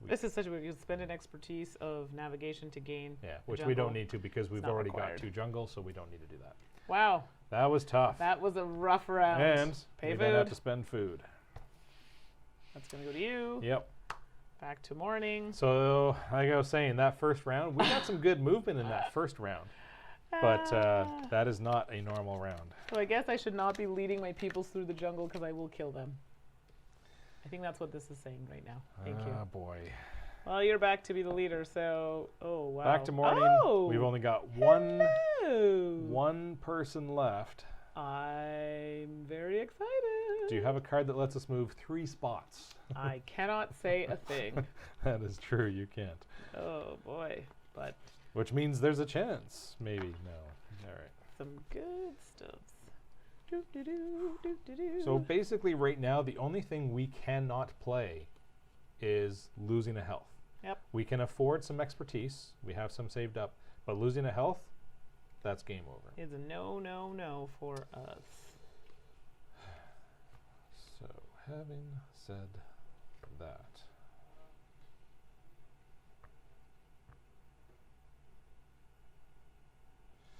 This is such a weird. You spend an expertise of navigation to gain. Yeah, which we don't need to because we've already got 2 jungle, so we don't need to do that. Wow. That was tough. That was a rough round. And Pay we food. then have to spend food. That's going to go to you. Yep. Back to morning. So, like I was saying, that first round, we got some good movement in that first round. But that is not a normal round. So I guess I should not be leading my peoples through the jungle because I will kill them. I think that's what this is saying right now. Thank you. Oh, boy. Well, you're back to be the leader, so... Oh, wow. Back to morning. Oh! We've only got Hello. one person left. I'm very excited. Do you have a card that lets us move 3 spots? I cannot say a thing. That is true, you can't. Oh, boy. But... Which means there's a chance. Maybe. No. All right. some good stuff. Doo, doo, doo, doo, doo, doo. So basically right now, the only thing we cannot play is losing a health. Yep. We can afford some expertise. We have some saved up. But losing a health, that's game over. It's a no, no, no for us. So having said that,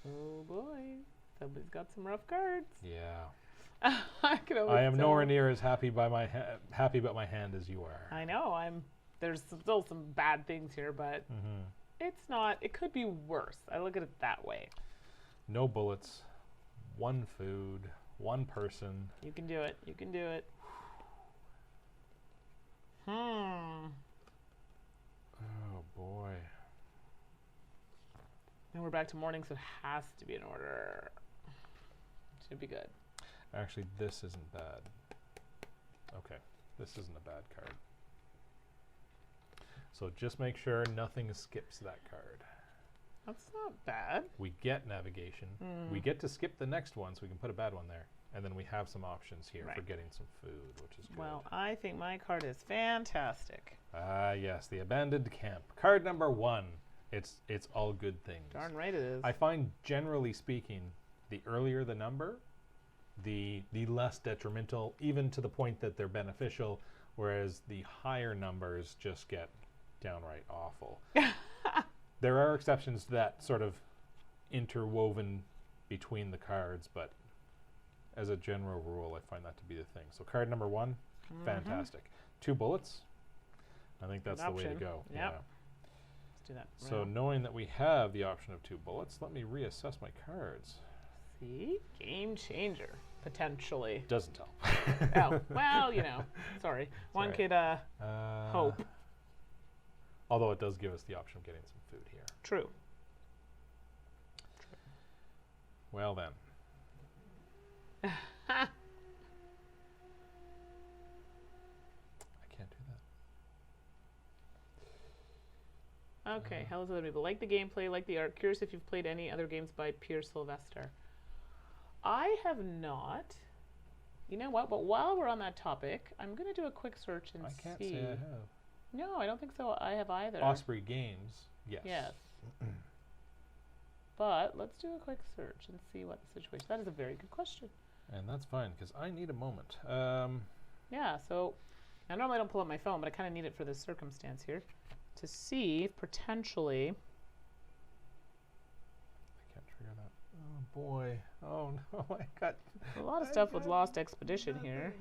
Oh boy, somebody's got some rough cards. yeah, I can always I am nowhere tell. near as happy about my hand as you are. I know. There's still some bad things here, but it's not. It could be worse. I look at it that way. No bullets, 1 food, 1 person. You can do it. You can do it. Oh boy. And we're back to morning, so it has to be in order. Should be good. Actually, this isn't bad. Okay, this isn't a bad card. So just make sure nothing skips that card. That's not bad. We get navigation. We get to skip the next one, so we can put a bad one there. And then we have some options here for getting some food, which is good. Well, I think my card is fantastic. Ah, yes, the abandoned camp. Card number 1. It's all good things. Darn right it is. I find, generally speaking, the earlier the number, the less detrimental, even to the point that they're beneficial, whereas the higher numbers just get downright awful. There are exceptions to that sort of interwoven between the cards, but as a general rule, I find that to be the thing. So card number 1, fantastic. 2 bullets. I think that's the way to go. Yep. Yeah. Let's do that. So knowing that we have the option of 2 bullets, let me reassess my cards. See? Game changer, potentially. Doesn't help. Oh, well, you know. Sorry. One right. could hope. Although it does give us the option of getting some food here. True. Well then. I can't do that. Okay, hello to other people. Like the gameplay, like the art. Curious if you've played any other games by Peer Sylvester. I have not. You know what? But while we're on that topic, I'm going to do a quick search and I can't see. say I have. No, I don't think so. I have either. Osprey Games, yes. Yes. But let's do a quick search and see what the situation. That is a very good question. And that's fine, because I need a moment. Yeah, so I normally don't pull up my phone, but I kind of need it for this circumstance here to see if potentially. I can't trigger that. Oh boy. Oh no, I got A lot of stuff with Lost Expedition here.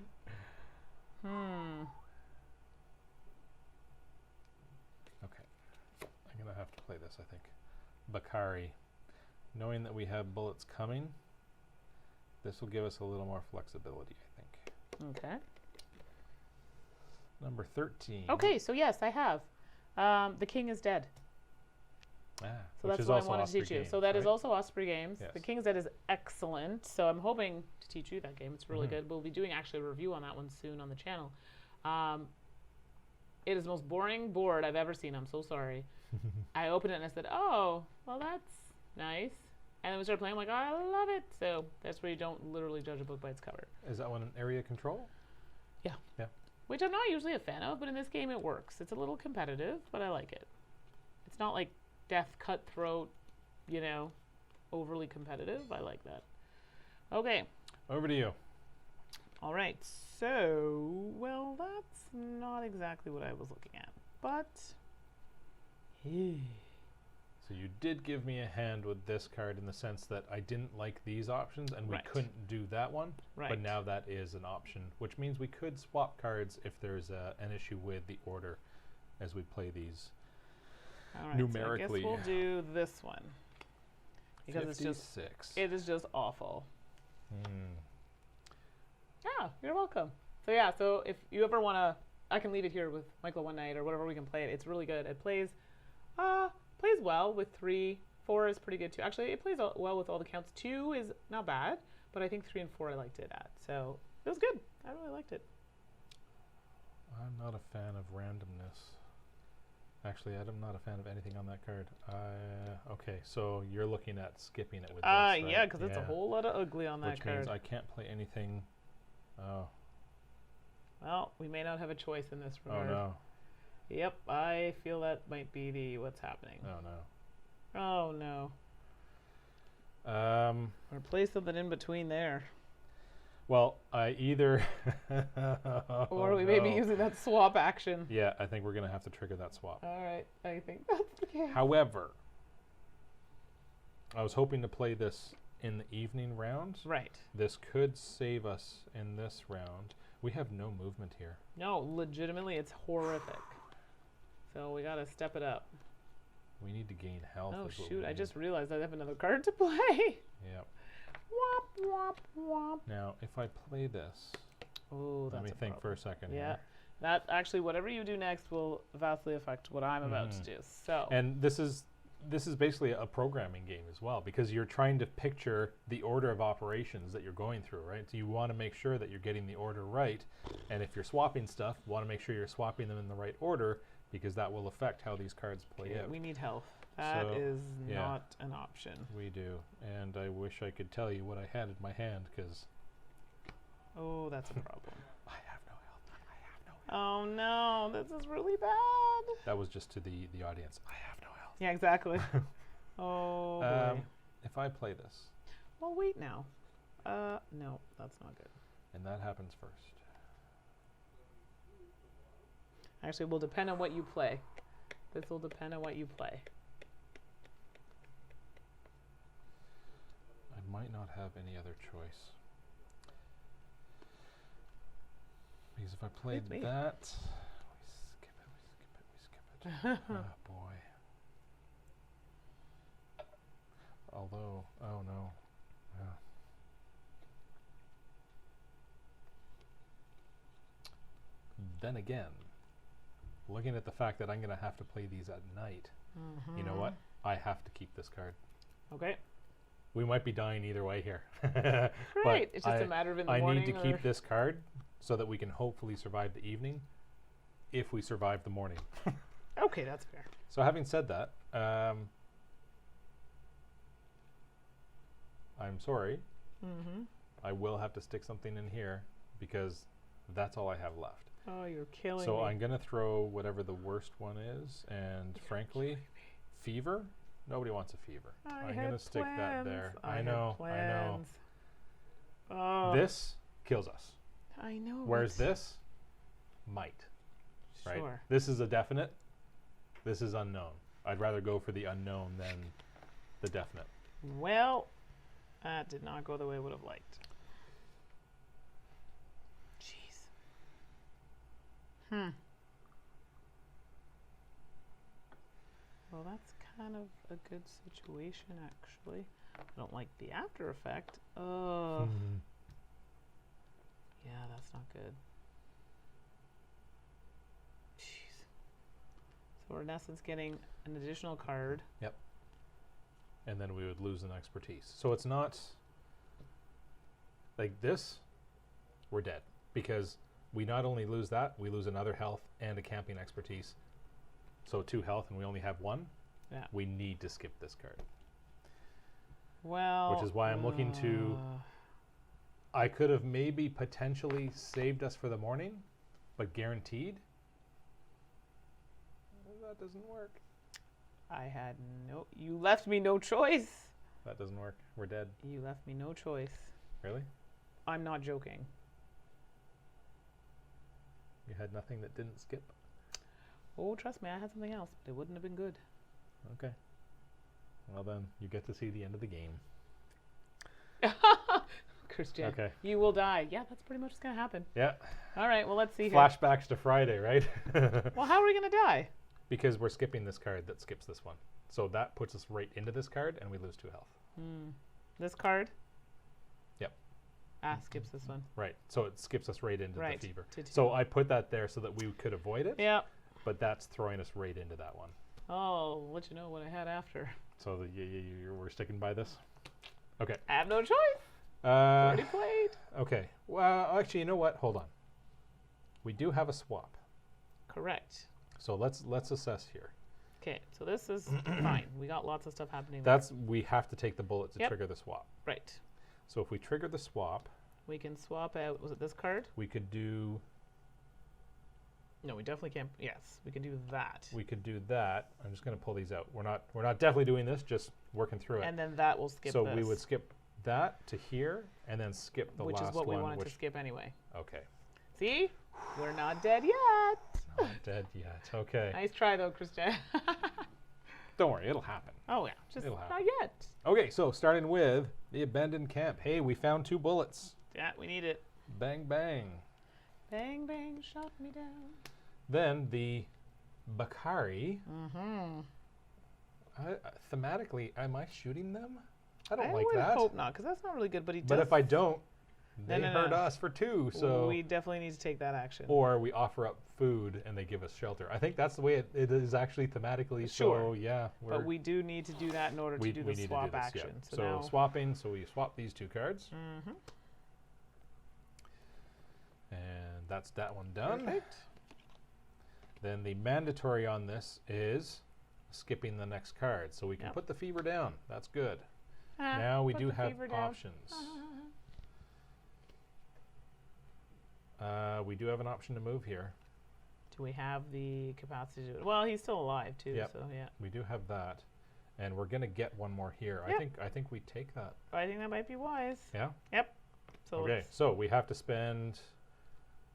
Okay. I'm going to have to play this, I think. Bakari. Knowing that we have bullets coming, this will give us a little more flexibility, I think. Okay. Number 13. Okay, so yes, I have. The king is dead. So which that's is what I also wanted to Osprey teach you. Games, So that is right? also Osprey Games. Yes. The King's Dead is excellent. So I'm hoping to teach you that game. It's really good. We'll be doing actually a review on that one soon on the channel. It is the most boring board I've ever seen. I'm so sorry. I opened it and I said, oh, well, that's nice. And then we started playing. I'm like, oh, I love it. So that's where you don't literally judge a book by its cover. Is that one an area control? Yeah. Yeah. Which I'm not usually a fan of, but in this game it works. It's a little competitive, but I like it. It's not like death, cutthroat, you know, overly competitive. I like that. Okay. Over to you. All right. So, well, that's not exactly what I was looking at, but... So you did give me a hand with this card in the sense that I didn't like these options and we couldn't do that one. Right. But now that is an option, which means we could swap cards if there's an issue with the order as we play these numerically. So I guess we'll do this one. Because 56. it is just awful. Yeah, you're welcome. So yeah, so if you ever want to, I can leave it here with Michael one night or whatever we can play it. It's really good. It plays well with 3. 4 is pretty good too. Actually, it plays well with all the counts. 2 is not bad, but I think 3 and 4 I liked it at. So it was good. I really liked it. I'm not a fan of randomness. Actually, I'm not a fan of anything on that card. Okay, so you're looking at skipping it with this, right? Yeah, because it's a whole lot of ugly on that card. Which means I can't play anything. Oh. Well, we may not have a choice in this regard. Oh no. Yep, I feel that might be what's happening. Oh no. Oh no. Or play something in between there. Well, I either or we may be using that swap action. Yeah, I think we're gonna have to trigger that swap. All right, I think that's the case. However, I was hoping to play this in the evening round. Right. This could save us in this round. We have no movement here. No, legitimately, it's horrific. So we gotta step it up. We need to gain health. Oh shoot! I just realized I have another card to play. Yep. Wop wop wop. Now, if I play this, oh, let me think for a second. Yeah, here. that actually, whatever you do next will vastly affect what I'm about to do. So. And this is basically a programming game as well, because you're trying to picture the order of operations that you're going through, right? So you want to make sure that you're getting the order right, and if you're swapping stuff, you want to make sure you're swapping them in the right order, because that will affect how these cards play out. We need health. That is not an option. We do, and I wish I could tell you what I had in my hand, because... Oh, that's a problem. I have no health. I have no health. Oh no, this is really bad. That was just to the audience. I have no health. Yeah, exactly. Oh, boy. If I play this... Well, wait now. No, that's not good. And that happens first. Actually, it will depend on what you play. This will depend on what you play. I might not have any other choice. Because if I played that... We skip it. Oh, boy. Although, oh no. Yeah. Then again, looking at the fact that I'm going to have to play these at night, you know what? I have to keep this card. Okay. We might be dying either way here. Great. It's just a matter of in the morning. I need to keep this card so that we can hopefully survive the evening if we survive the morning. Okay, that's fair. So having said that, I'm sorry. I will have to stick something in here because that's all I have left. Oh, you're killing me. So I'm going to throw whatever the worst one is, and frankly, fever? Nobody wants a fever. I'm going to stick that there. I know. Oh. This kills us. I know. Whereas this might. Right? Sure. This is a definite. This is unknown. I'd rather go for the unknown than the definite. Well, that did not go the way I would have liked. Jeez. Well, that's kind of a good situation, actually. I don't like the after effect. Oh. Yeah, that's not good. Jeez. So we're in essence getting an additional card. Yep. and then we would lose an expertise. So it's not like this, we're dead. Because we not only lose that, we lose another health and a camping expertise. So 2 health and we only have 1. Yeah. We need to skip this card. Well, which is why I'm looking to... I could have maybe potentially saved us for the morning, but guaranteed? That doesn't work. I had no... You left me no choice. That doesn't work. We're dead. You left me no choice. Really? I'm not joking. You had nothing that didn't skip? Oh, trust me, I had something else, but it wouldn't have been good. Okay. Well then, you get to see the end of the game. Christian, Okay. you will die. Yeah, that's pretty much what's going to happen. Yeah. All right, well, let's see here. Flashbacks to Friday, right? Well, how are we going to die? Because we're skipping this card that skips this one. So that puts us right into this card, and we lose 2 health. This card? Yep. Skips this one. Right. So it skips us right into the fever. So I put that there so that we could avoid it. Yeah. But that's throwing us right into that one. Oh, I'll let you know what I had after. So we're sticking by this? Okay. I have no choice. Already played. Okay. Well, actually, you know what? Hold on. We do have a swap. Correct. So let's assess here. Okay, so this is fine. We got lots of stuff happening. We have to take the bullet to trigger the swap. Right. So if we trigger the swap, we can swap out. Was it this card? We could do. No, we definitely can't. Yes, we can do that. We could do that. I'm just going to pull these out. We're not definitely doing this. Just working through it. And then that will skip. So this. we would skip that to here, and then skip the last one. Which is what we wanted to skip anyway. Okay. See, we're not dead yet. Not dead yet. Okay. Nice try though, Christian. Don't worry, it'll happen. Oh yeah, just It'll happen. not yet. Okay, so starting with the abandoned camp. Hey, we found 2 bullets. Yeah, we need it. Bang bang. Bang bang, shot me down. Then the Bakari. Thematically, am I shooting them? I don't like that. I would hope not, because that's not really good. But he does. But if I don't, they hurt us for 2. So we definitely need to take that action. Or we offer up food and they give us shelter. I think that's the way it is actually thematically. Sure. So yeah, but we do need to do that in order to do the swap action. Yeah. So swapping. So we swap these 2 cards. And that's that one done. Perfect. Then the mandatory on this is skipping the next card. So we can put the fever down. That's good. Now we do have options. We do have an option to move here. Do we have the capacity to do it? Well, he's still alive too, so yeah. We do have that. And we're gonna get one more here. Yep. I think we take that. I think that might be wise. Yeah? Yep. So okay, so we have to spend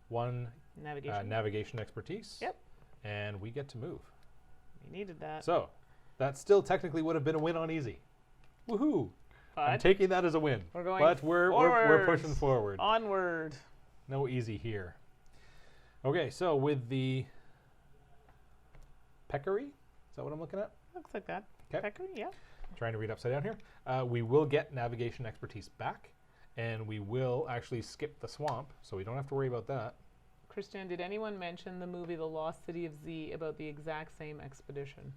1 navigation expertise. Yep. And we get to move. We needed that. So that still technically would have been a win on easy. Woohoo! I'm taking that as a win. We're going but we're pushing forward. Onward. No easy here. Okay, so with the peccary, is that what I'm looking at? Looks like that. Okay. Peccary, yeah. Trying to read upside down here. We will get navigation expertise back, and we will actually skip the swamp, so we don't have to worry about that. Christian, did anyone mention the movie The Lost City of Z about the exact same expedition?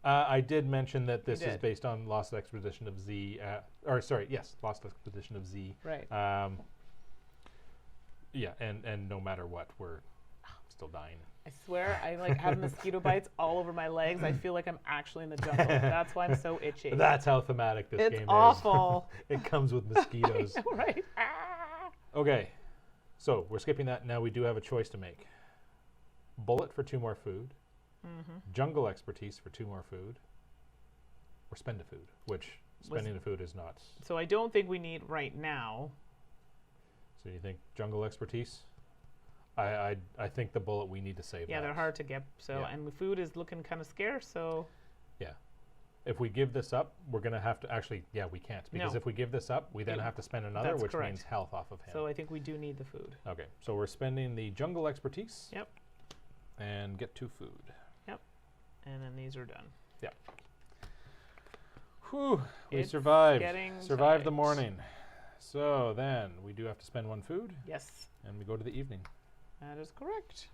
I did mention that this is based on Lost Expedition of Z, Lost Expedition of Z. Right. Yeah, and no matter what, we're still dying. I swear, I like have mosquito bites all over my legs. I feel like I'm actually in the jungle. That's why I'm so itchy. That's how thematic this game is. It's awful. It comes with mosquitoes. I know, right? Okay, so we're skipping that. Now we do have a choice to make. Bullet for 2 more food. Jungle expertise for 2 more food. Or spend a food, which spending a food is not. So I don't think we need right now. So you think jungle expertise? I think the bullet we need to save. Yeah, they're hard to get. So and food is looking kind of scarce. So yeah, if we give this up, we're gonna have to actually. Yeah, we can't because if we give this up, we then have to spend another, which means health off of him. So I think we do need the food. Okay, so we're spending the jungle expertise. Yep. And get 2 food. Yep. And then these are done. Yep. Whew, we survived. Survived the tight. morning. So then we do have to spend 1 food. Yes. And we go to the evening. That is correct.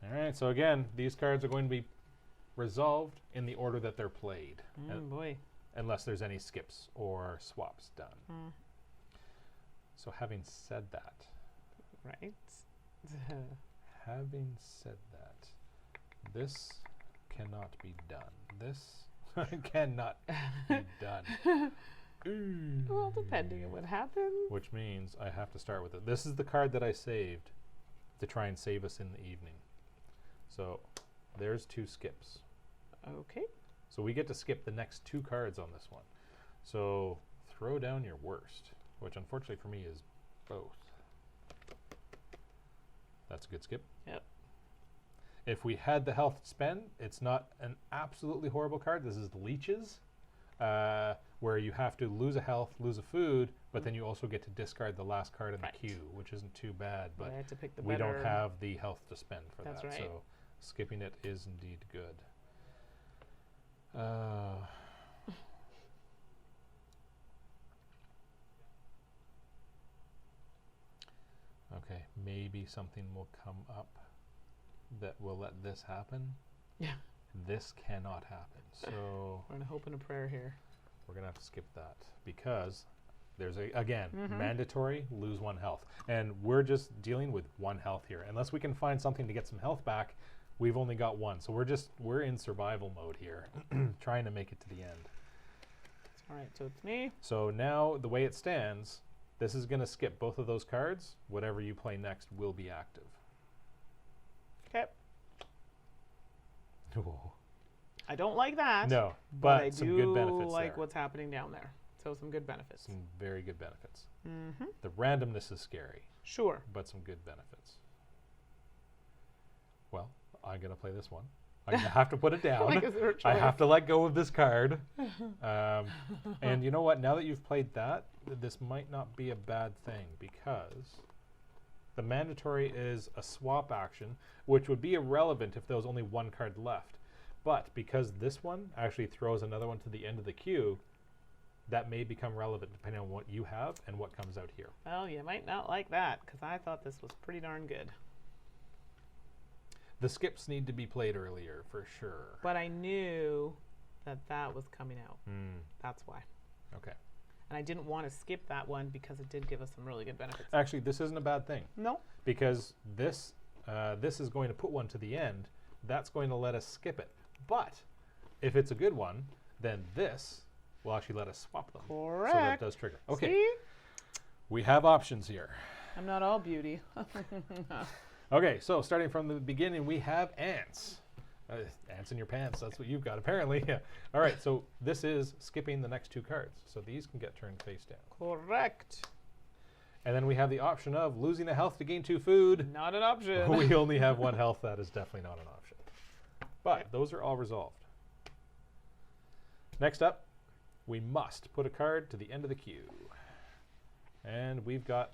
All right, so again, these cards are going to be resolved in the order that they're played. Boy. unless there's any skips or swaps done. So having said that, Right. having said that, this cannot be done. This cannot be done. Well, depending on what happens. Which means I have to start with it. This is the card that I saved to try and save us in the evening. So there's 2 skips. Okay. So we get to skip the next 2 cards on this one. So throw down your worst, which unfortunately for me is both. That's a good skip. Yep. If we had the health to spend, it's not an absolutely horrible card. This is the Leeches, where you have to lose a health, lose a food, but then you also get to discard the last card in the queue, which isn't too bad. But I had to pick the we don't better- have the health to spend for That's that. right. So skipping it is indeed good. Okay, maybe something will come up that will let this happen. Yeah. This cannot happen. So We're gonna hope and a prayer here. we're gonna have to skip that because there's again mandatory lose 1 health, and we're just dealing with 1 health here. Unless we can find something to get some health back, we've only got 1. So we're in survival mode here, trying to make it to the end. All right, so it's me. So now the way it stands, this is gonna skip both of those cards. Whatever you play next will be active. Okay. Whoa. I don't like that. No, but I some do good benefits like there. what's happening down there. So some good benefits. Some very good benefits. Mm-hmm. The randomness is scary, Sure. but some good benefits. Well, I'm going to play this one. I'm going to have to put it down. Like, is there a I choice? have to let go of this card. And you know what? Now that you've played that, this might not be a bad thing because the mandatory is a swap action, which would be irrelevant if there was only 1 card left. But because this one actually throws another one to the end of the queue, that may become relevant depending on what you have and what comes out here. Well, you might not like that because I thought this was pretty darn good. The skips need to be played earlier for sure. But I knew that that was coming out. That's why. Okay. And I didn't want to skip that one because it did give us some really good benefits. Actually, this isn't a bad thing No. because this is going to put one to the end. That's going to let us skip it. But if it's a good one, then this will actually let us swap them. Correct. So that does trigger. Okay. See? We have options here. I'm not all beauty. Okay, so starting from the beginning, we have ants. Ants in your pants, that's what you've got apparently. Yeah. All right, so this is skipping the next 2 cards. So these can get turned face down. Correct. And then we have the option of losing a health to gain 2 food. Not an option. We only have 1 health. That is definitely not an option. But those are all resolved. Next up, we must put a card to the end of the queue. And we've got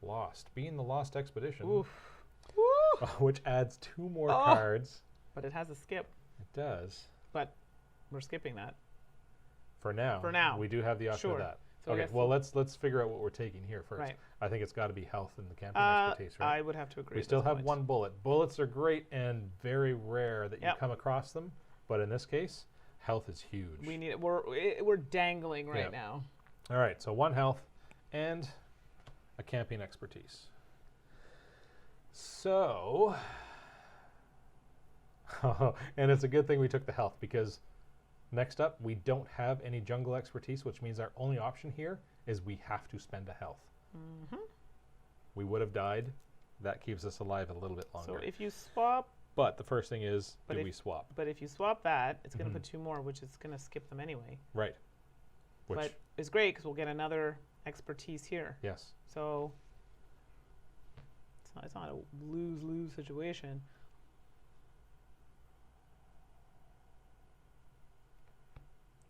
Lost. Being the Lost Expedition, Oof. which adds 2 more cards. But it has a skip. It does. But we're skipping that. For now. For now. We do have the option Sure. of that. So I okay, guess well, let's figure out what we're taking here first. Right. I think it's got to be health and the camping expertise, right? I would have to agree. We at still this have point. 1 bullet. Bullets are great and very rare that you Yep. come across them. But in this case, health is huge. We need it. We're dangling right Yep. now. All right, so 1 health and a camping expertise. So, and it's a good thing we took the health because next up, we don't have any jungle expertise, which means our only option here is we have to spend a health. We would have died. That keeps us alive a little bit longer. So if you swap, But the first thing is, But do if- we swap? but if you swap that, it's going Mhm. to put 2 more, which is going to skip them anyway. Right. Which, But it's great because we'll get another expertise here. yes. So it's not a lose-lose situation.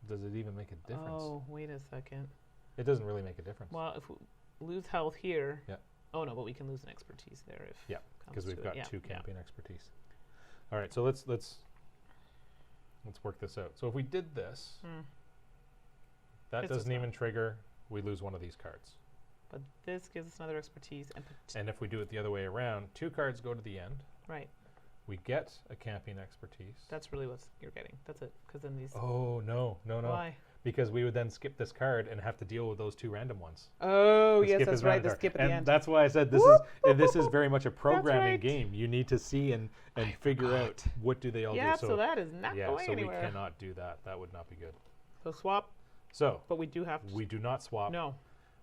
Does it even make a difference? Oh, wait a second. It doesn't really make a difference. Well, if we lose health here. Yeah. Oh no, but we can lose an expertise there if. Yeah, comes because we've to got it. 2 Yeah. camping expertise. All right, so let's work this out. So if we did this, that Hits us doesn't up. even trigger. We lose 1 of these cards. But this gives us another expertise and And if we do it the other way around, 2 cards go to the end. right. We get a camping expertise. That's really what you're getting. That's it. Because then these. Oh no. Why? because we would then skip this card and have to deal with those 2 random ones. Oh, The yes, skip that's is right. The mandatory. skip at And the end. that's why I said this is very much a programming right. game. You need to see and figure out what do they all Yeah, do. so that is not yeah, going so anywhere. we cannot do that. That would not be good. So swap, So but we do have to. we do not swap. No.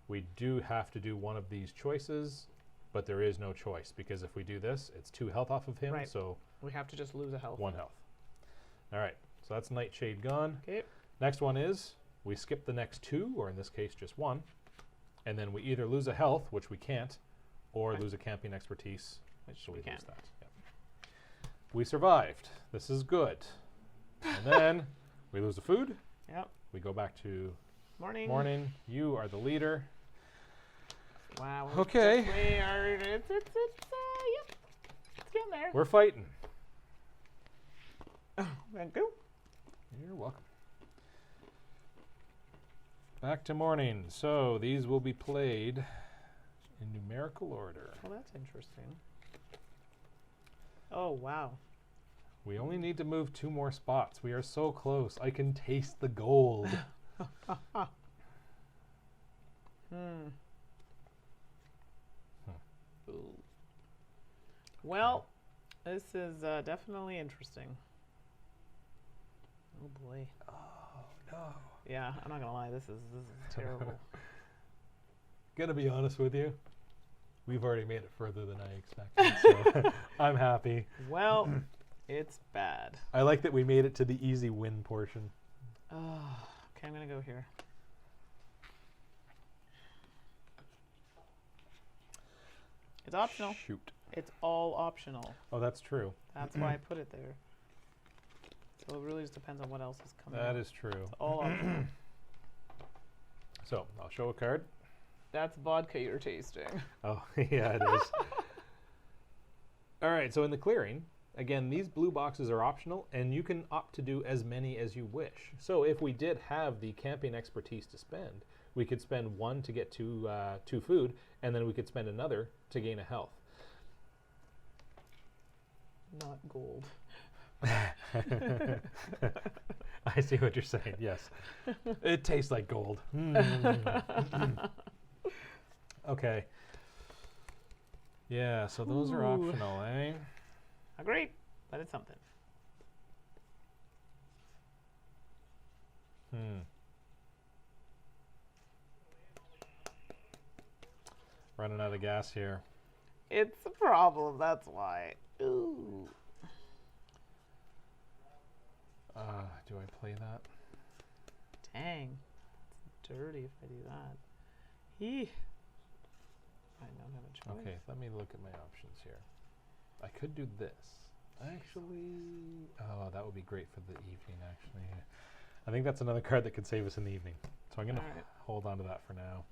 We do have to do one of these choices, but there is no choice because if we do this, it's 2 health off of him. Right. So We have to just lose a health. 1 health. All right. So that's Nightshade gone. Okay. Next one is we skip the next 2, or in this case, just 1. And then we either lose a health, which we can't, or lose a camping expertise, Which so we lose can. that. Yep. We survived. This is good. And then we lose the food. Yep. We go back to Morning. morning. You are the leader. Wow. Okay. We are. It's yep. It's getting there. We're fighting. Thank you. You're welcome. Back to morning. So these will be played in numerical order. Well, that's interesting. Oh, wow. We only need to move 2 more spots. We are so close. I can taste the gold. Ooh. Well, this is definitely interesting. Oh boy. Oh no. Yeah, I'm not gonna lie. This is terrible. Gonna be honest with you, we've already made it further than I expected, so I'm happy. Well, it's bad. I like that we made it to the easy win portion. Oh, okay, I'm gonna go here. It's optional. Shoot. It's all optional. Oh, that's true. That's why I put it there. So it really just depends on what else is coming. That up. is true. It's all optional. So I'll show a card. That's vodka you're tasting. Oh, yeah, it is. All right, so in the clearing, again, these blue boxes are optional, and you can opt to do as many as you wish. So if we did have the camping expertise to spend, we could spend 1 to get 2 food, and then we could spend another to gain a health. Not gold. I see what you're saying, yes. It tastes like gold. Okay. Yeah, so those are Ooh. optional, eh? Not great, but it's something. Running out of gas here. It's a problem, that's why. Ooh. Do I play that? Dang. It's dirty if I do that. Eeh. I don't have a choice. Okay, let me look at my options here. I could do this. Actually, oh, that would be great for the evening, actually. I think that's another card that could save us in the evening. So I'm going to Alright. hold on to that for now.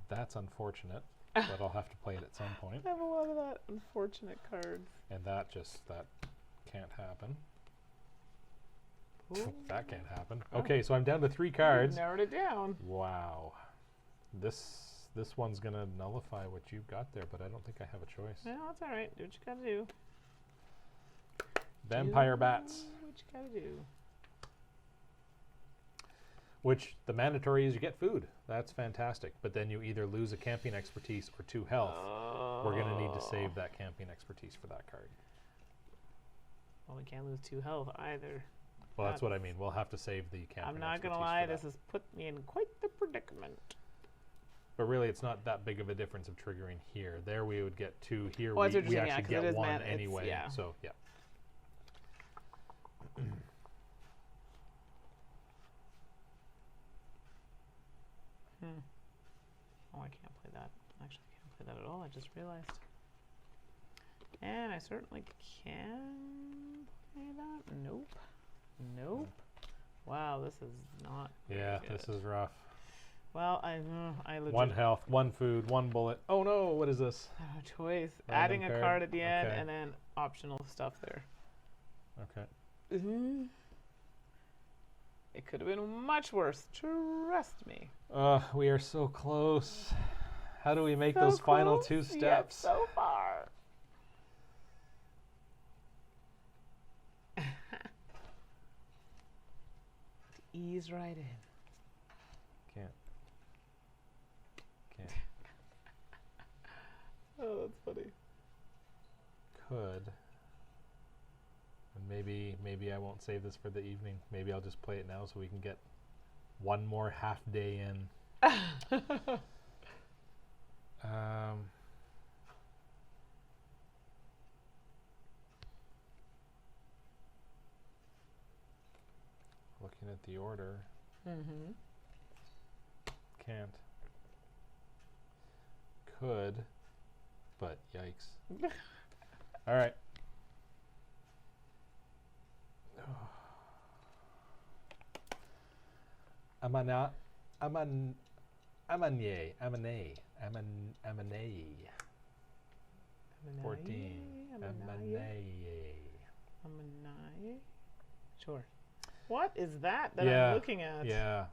That's unfortunate, but I'll have to play it at some point. I have a lot of that unfortunate cards. And that can't happen. Ooh. That can't happen. Oh. Okay, so I'm down to 3 You've cards. narrowed it down. Wow. This one's going to nullify what you've got there, but I don't think I have a choice. No, that's all right. Do what you gotta do. Vampire Do bats. what you gotta do. Which the mandatory is you get food. That's fantastic. But then you either lose a camping expertise or 2 health. We're going to need to save that camping expertise for that card. Well, we can't lose 2 health either. Well, that's what I mean. We'll have to save the camping I'm not gonna expertise lie. for that. This has put me in quite the predicament. But really, it's not that big of a difference of triggering here. There we would get 2. Here Well, that's we interesting, yeah, actually 'cause it get is 1 anyway. yeah. So, yeah. Oh, I can't play that. Actually, I can't play that at all. I just realized. And I certainly can play that. Nope. Nope. Wow, this is not. Yeah, very this good. is rough. Well, I legit 1 health, 1 food, 1 bullet. Oh no, what is this? have a choice. Random Adding a card. card at the end Okay. and then optional stuff there. Okay. It could have been much worse. Trust me. We are so close. How do we make So those final close, 2 yet steps? so far. ease right in. Can't. Oh, that's funny. Could. And maybe I won't save this for the evening. Maybe I'll just play it now so we can get one more half day in. Looking at the order. Mm-hmm. Can't. Could. But yikes. All right. Amane. 14. Amanaye. Sure. What is that I'm looking at? Yeah.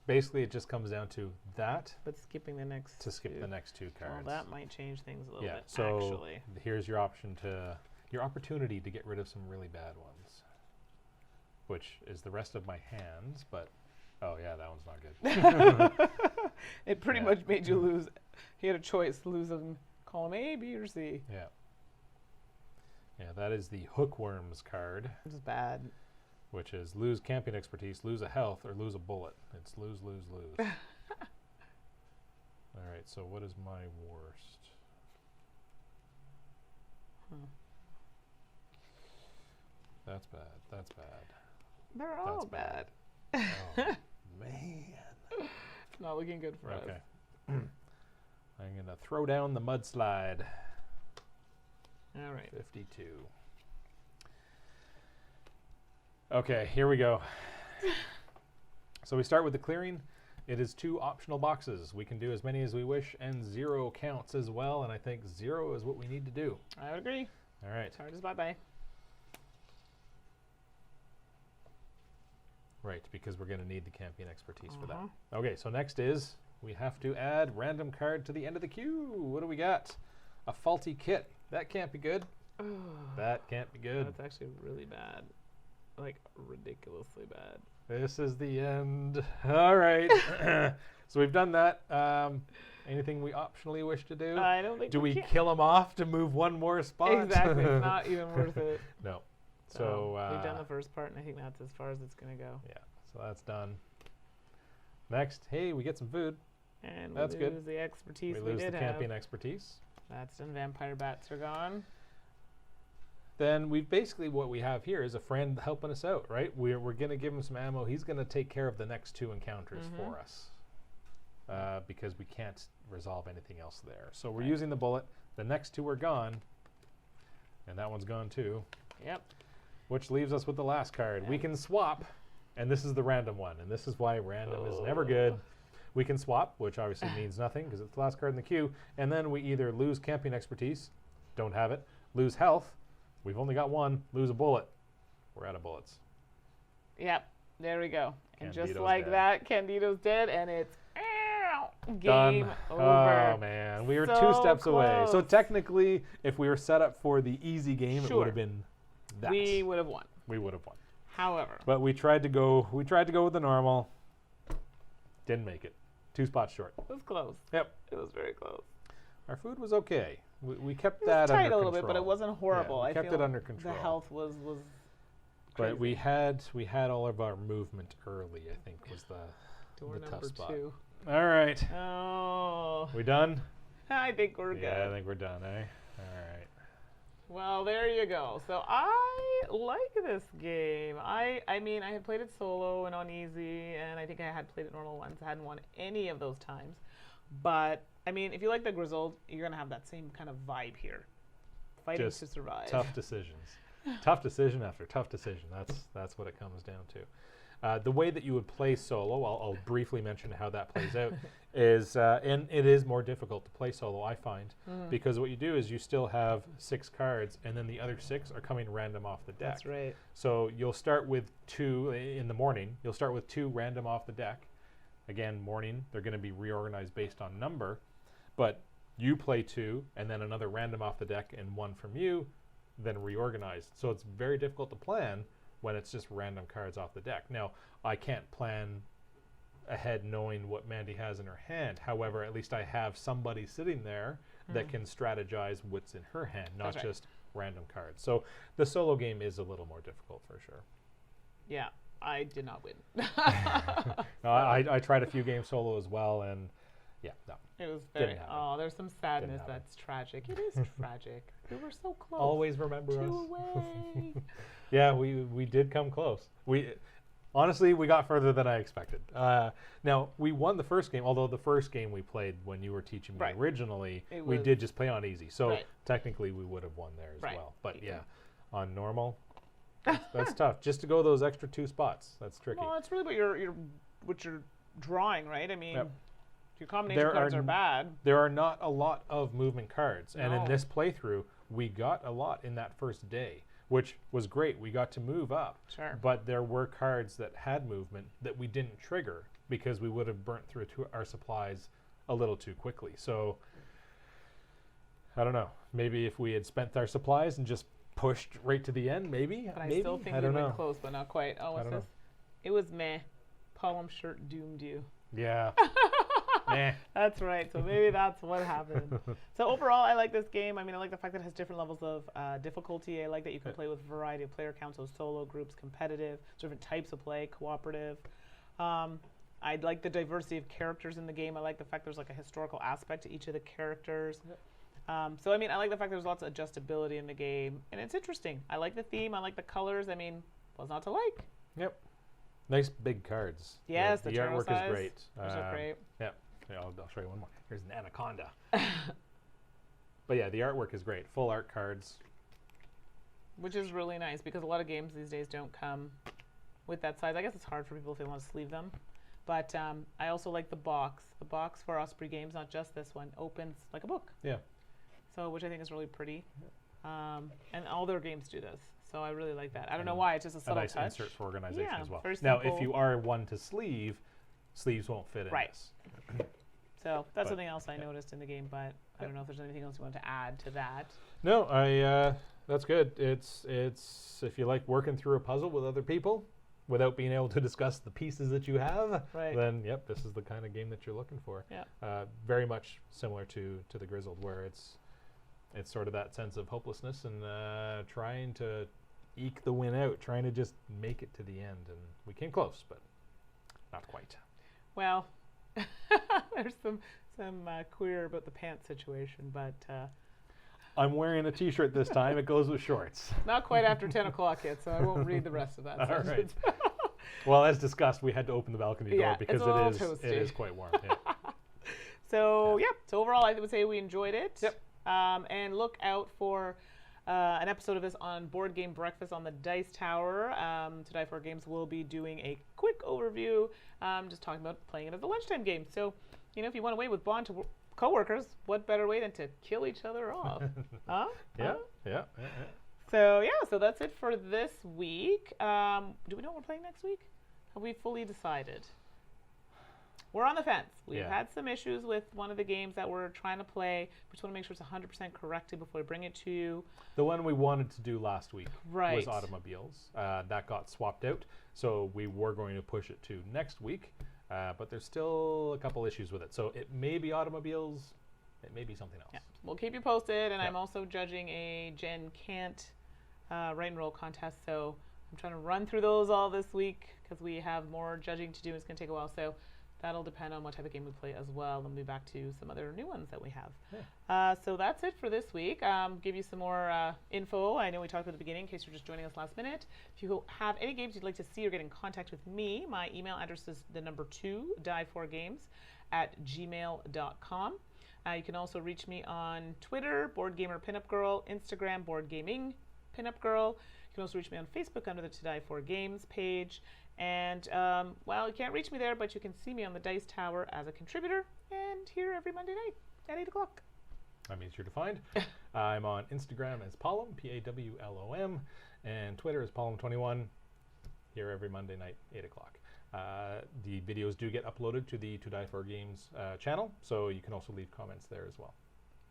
Basically, it just comes down to that. But skipping the next to skip the next two cards. Well, that might change things a little bit. So actually, here's your opportunity to get rid of some really bad ones, which is the rest of my hands. But oh yeah, that one's not good. It pretty much made you lose. He had a choice: losing column A, B, or C. Yeah. Yeah, that is the Hookworms card. This is bad. Which is lose camping expertise, lose a health, or lose a bullet. It's lose, lose, lose. All right, so what is my worst? That's bad. That's bad. They're all bad. Oh, man. It's not looking good for us. Okay. I'm going to throw down the mudslide. All right. 52. Okay, here we go. So we start with the clearing. It is 2 optional boxes. We can do as many as we wish, and 0 counts as well, and I think 0 is what we need to do. I would agree. All right. Card is bye-bye. Right, because we're going to need the camping expertise for that. Okay, so next is we have to add random card to the end of the queue. What do we got? A faulty kit. That can't be good. That can't be good. That's actually really bad. Like, ridiculously bad. This is the end. All right. So we've done that. Anything we optionally wish to do? I don't think do we kill them off to move one more spot? Exactly. It's not even worth it. No. So we've done the first part, and I think that's as far as it's going to go. Yeah. So that's done. Next, hey, we get some food. And that's we lose good. The expertise we lose did the camping expertise. That's done. Vampire bats are gone. Then we've basically what we have here is a friend helping us out, right? We're going to give him some ammo. He's going to take care of the next 2 encounters for us because we can't resolve anything else there. So we're using the bullet. The next 2 are gone, and that one's gone too. Yep. Which leaves us with the last card. We can swap, and this is the random one, and this is why random is never good. We can swap, which obviously means nothing because it's the last card in the queue, and then we either lose camping expertise, don't have it, lose health, we've only got 1, lose a bullet. We're out of bullets. Yep, there we go. And Candido's just like dead. that, Candido's dead, and it's Done. game over. Oh, man. We were So 2 steps away. So close. technically, if we were set up for the easy game, it would have been that. We would have won. We would have won. However. But we tried to go with the normal. Didn't make it. 2 spots short. It was close. Yep. It was very close. Our food was okay. We kept It that was tight under a little control. bit, but it wasn't horrible. Yeah, we I kept feel it under control. The health was But crazy. we had all of our movement early, I think, was the Door tough number spot. 2. All right. Oh. We done? I think we're good. Yeah, I think we're done, eh? All right. Well, there you go. So I like this game. I mean, I had played it solo and on easy, and I think I had played it normal once. I hadn't won any of those times. But, I mean, if you like the Grizzled, you're going to have that same kind of vibe here. Fighting Just to survive. Tough decisions. Tough decision after tough decision. That's what it comes down to. The way that you would play solo, I'll briefly mention how that plays out, is, and it is more difficult to play solo, I find, because what you do is you still have 6 cards, and then the other 6 are coming random off the deck. That's right. So you'll start with 2 in the morning. You'll start with 2 random off the deck. Again, morning, they're going to be reorganized based on number, but you play 2, and then another random off the deck and 1 from you, then reorganized. So it's very difficult to plan when it's just random cards off the deck. Now, I can't plan ahead knowing what Mandi has in her hand. However, at least I have somebody sitting there that can strategize what's in her hand, not just random cards. So the solo game is a little more difficult for sure. Yeah, I did not win. No, I tried a few games solo as well, and yeah, no. It was very, there's some sadness that's tragic. It is tragic. We were so close. Always remember us. 2 away. Yeah, we did come close. Honestly, we got further than I expected. Now, we won the first game, although the first game we played when you were teaching me originally, we did just play on easy. So technically, we would have won there as well. But yeah, on normal, that's tough. Just to go those extra 2 spots, that's tricky. Well, it's really what you're drawing, right? I mean, your combination cards are bad. There are not a lot of movement cards. And in this playthrough, we got a lot in that first day, which was great. We got to move up. Sure. But there were cards that had movement that we didn't trigger because we would have burnt through our supplies a little too quickly. So, I don't know. Maybe if we had spent our supplies and just pushed right to the end, maybe? But I still think we went close, but not quite. Oh, what's this? It was meh. Poem shirt doomed you. Yeah. Meh. That's right. So maybe that's what happened. So overall, I like this game. I mean, I like the fact that it has different levels of difficulty. I like that you can play with a variety of player counts, so solo, groups, competitive, different types of play, cooperative. I like the diversity of characters in the game. I like the fact there's like a historical aspect to each of the characters. So I mean, I like the fact there's lots of adjustability in the game, and it's interesting. I like the theme. I like the colors. I mean, what's not to like? Yep. Nice big cards. Yes, the artwork is great. Those are great. Yep. Yeah, I'll show you one more. Here's an anaconda. But yeah, the artwork is great. Full art cards. Which is really nice because a lot of games these days don't come with that size. I guess it's hard for people if they want to sleeve them. But I also like the box. The box for Osprey Games, not just this one, opens like a book. Yeah. So, which I think is really pretty. And all their games do this. So I really like that. I don't know why. It's just a subtle nice touch. insert for organization as well. Now, if you are one to sleeve, sleeves won't fit in this. So that's something else I noticed in the game, but I don't know if there's anything else you want to add to that. No, that's good. It's if you like working through a puzzle with other people without being able to discuss the pieces that you have, then yep, this is the kind of game that you're looking for. Yeah. Very much similar to the Grizzled, where it's sort of that sense of hopelessness and trying to eke the win out, trying to just make it to the end. And we came close, but not quite. Well, there's some queer about the pants situation, but I'm wearing a T-shirt this time. It goes with shorts. Not quite after 10 o'clock yet, so I won't read the rest of that. All right. Well, as discussed, we had to open the balcony door because it is quite warm. Yeah. So overall, I would say we enjoyed it. Yep. And look out for an episode of this on Board Game Breakfast on the Dice Tower. To Die For Games will be doing a quick overview, just talking about playing it as a lunchtime game. So, if you want to wait with Bond to coworkers, what better way than to kill each other off? Huh? Yeah. So that's it for this week. Do we know what we're playing next week? Have we fully decided? We're on the fence. We've had some issues with one of the games that we're trying to play. We just want to make sure it's 100% corrected before we bring it to you. The one we wanted to do last week was automobiles. That got swapped out, so we were going to push it to next week, but there's still a couple issues with it. So it may be automobiles, it may be something else. Yeah. We'll keep you posted, and I'm also judging a Gen Can't write and roll contest, so I'm trying to run through those all this week because we have more judging to do. It's going to take a while, so that'll depend on what type of game we play as well. And we'll be back to some other new ones that we have. Yeah. So that's it for this week. Give you some more info. I know we talked at the beginning in case you're just joining us last minute. If you have any games you'd like to see or get in contact with me, my email address is the number 2, die4games@gmail.com. You can also reach me on Twitter, boardgamerpinup, Instagram, boardgamingpinup. You can also reach me on Facebook under the To Die For Games page. And, well, you can't reach me there, but you can see me on the Dice Tower as a contributor and here every Monday night at 8 o'clock. I'm easier to find. I'm on Instagram as Pawlom, Pawlom, and Twitter as Pawlom21, here every Monday night, 8 o'clock. The videos do get uploaded to the To Die For Games channel, so you can also leave comments there as well.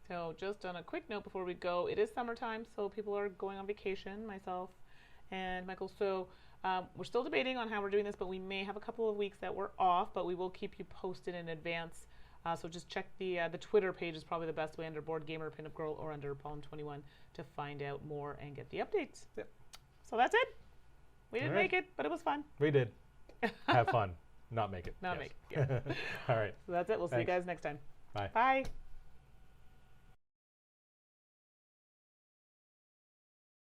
So just on a quick note before we go, it is summertime, so people are going on vacation, myself And Michael, so we're still debating on how we're doing this, but we may have a couple of weeks that we're off, but we will keep you posted in advance. So just check the Twitter page is probably the best way, under Board Gamer Pinup Girl or under Palm21 to find out more and get the updates. Yep. So that's it. We didn't make it, but it was fun. We did. Have fun. Not make it. Not make it. Yeah. All right. So that's it. We'll see you guys next time. Bye. Bye.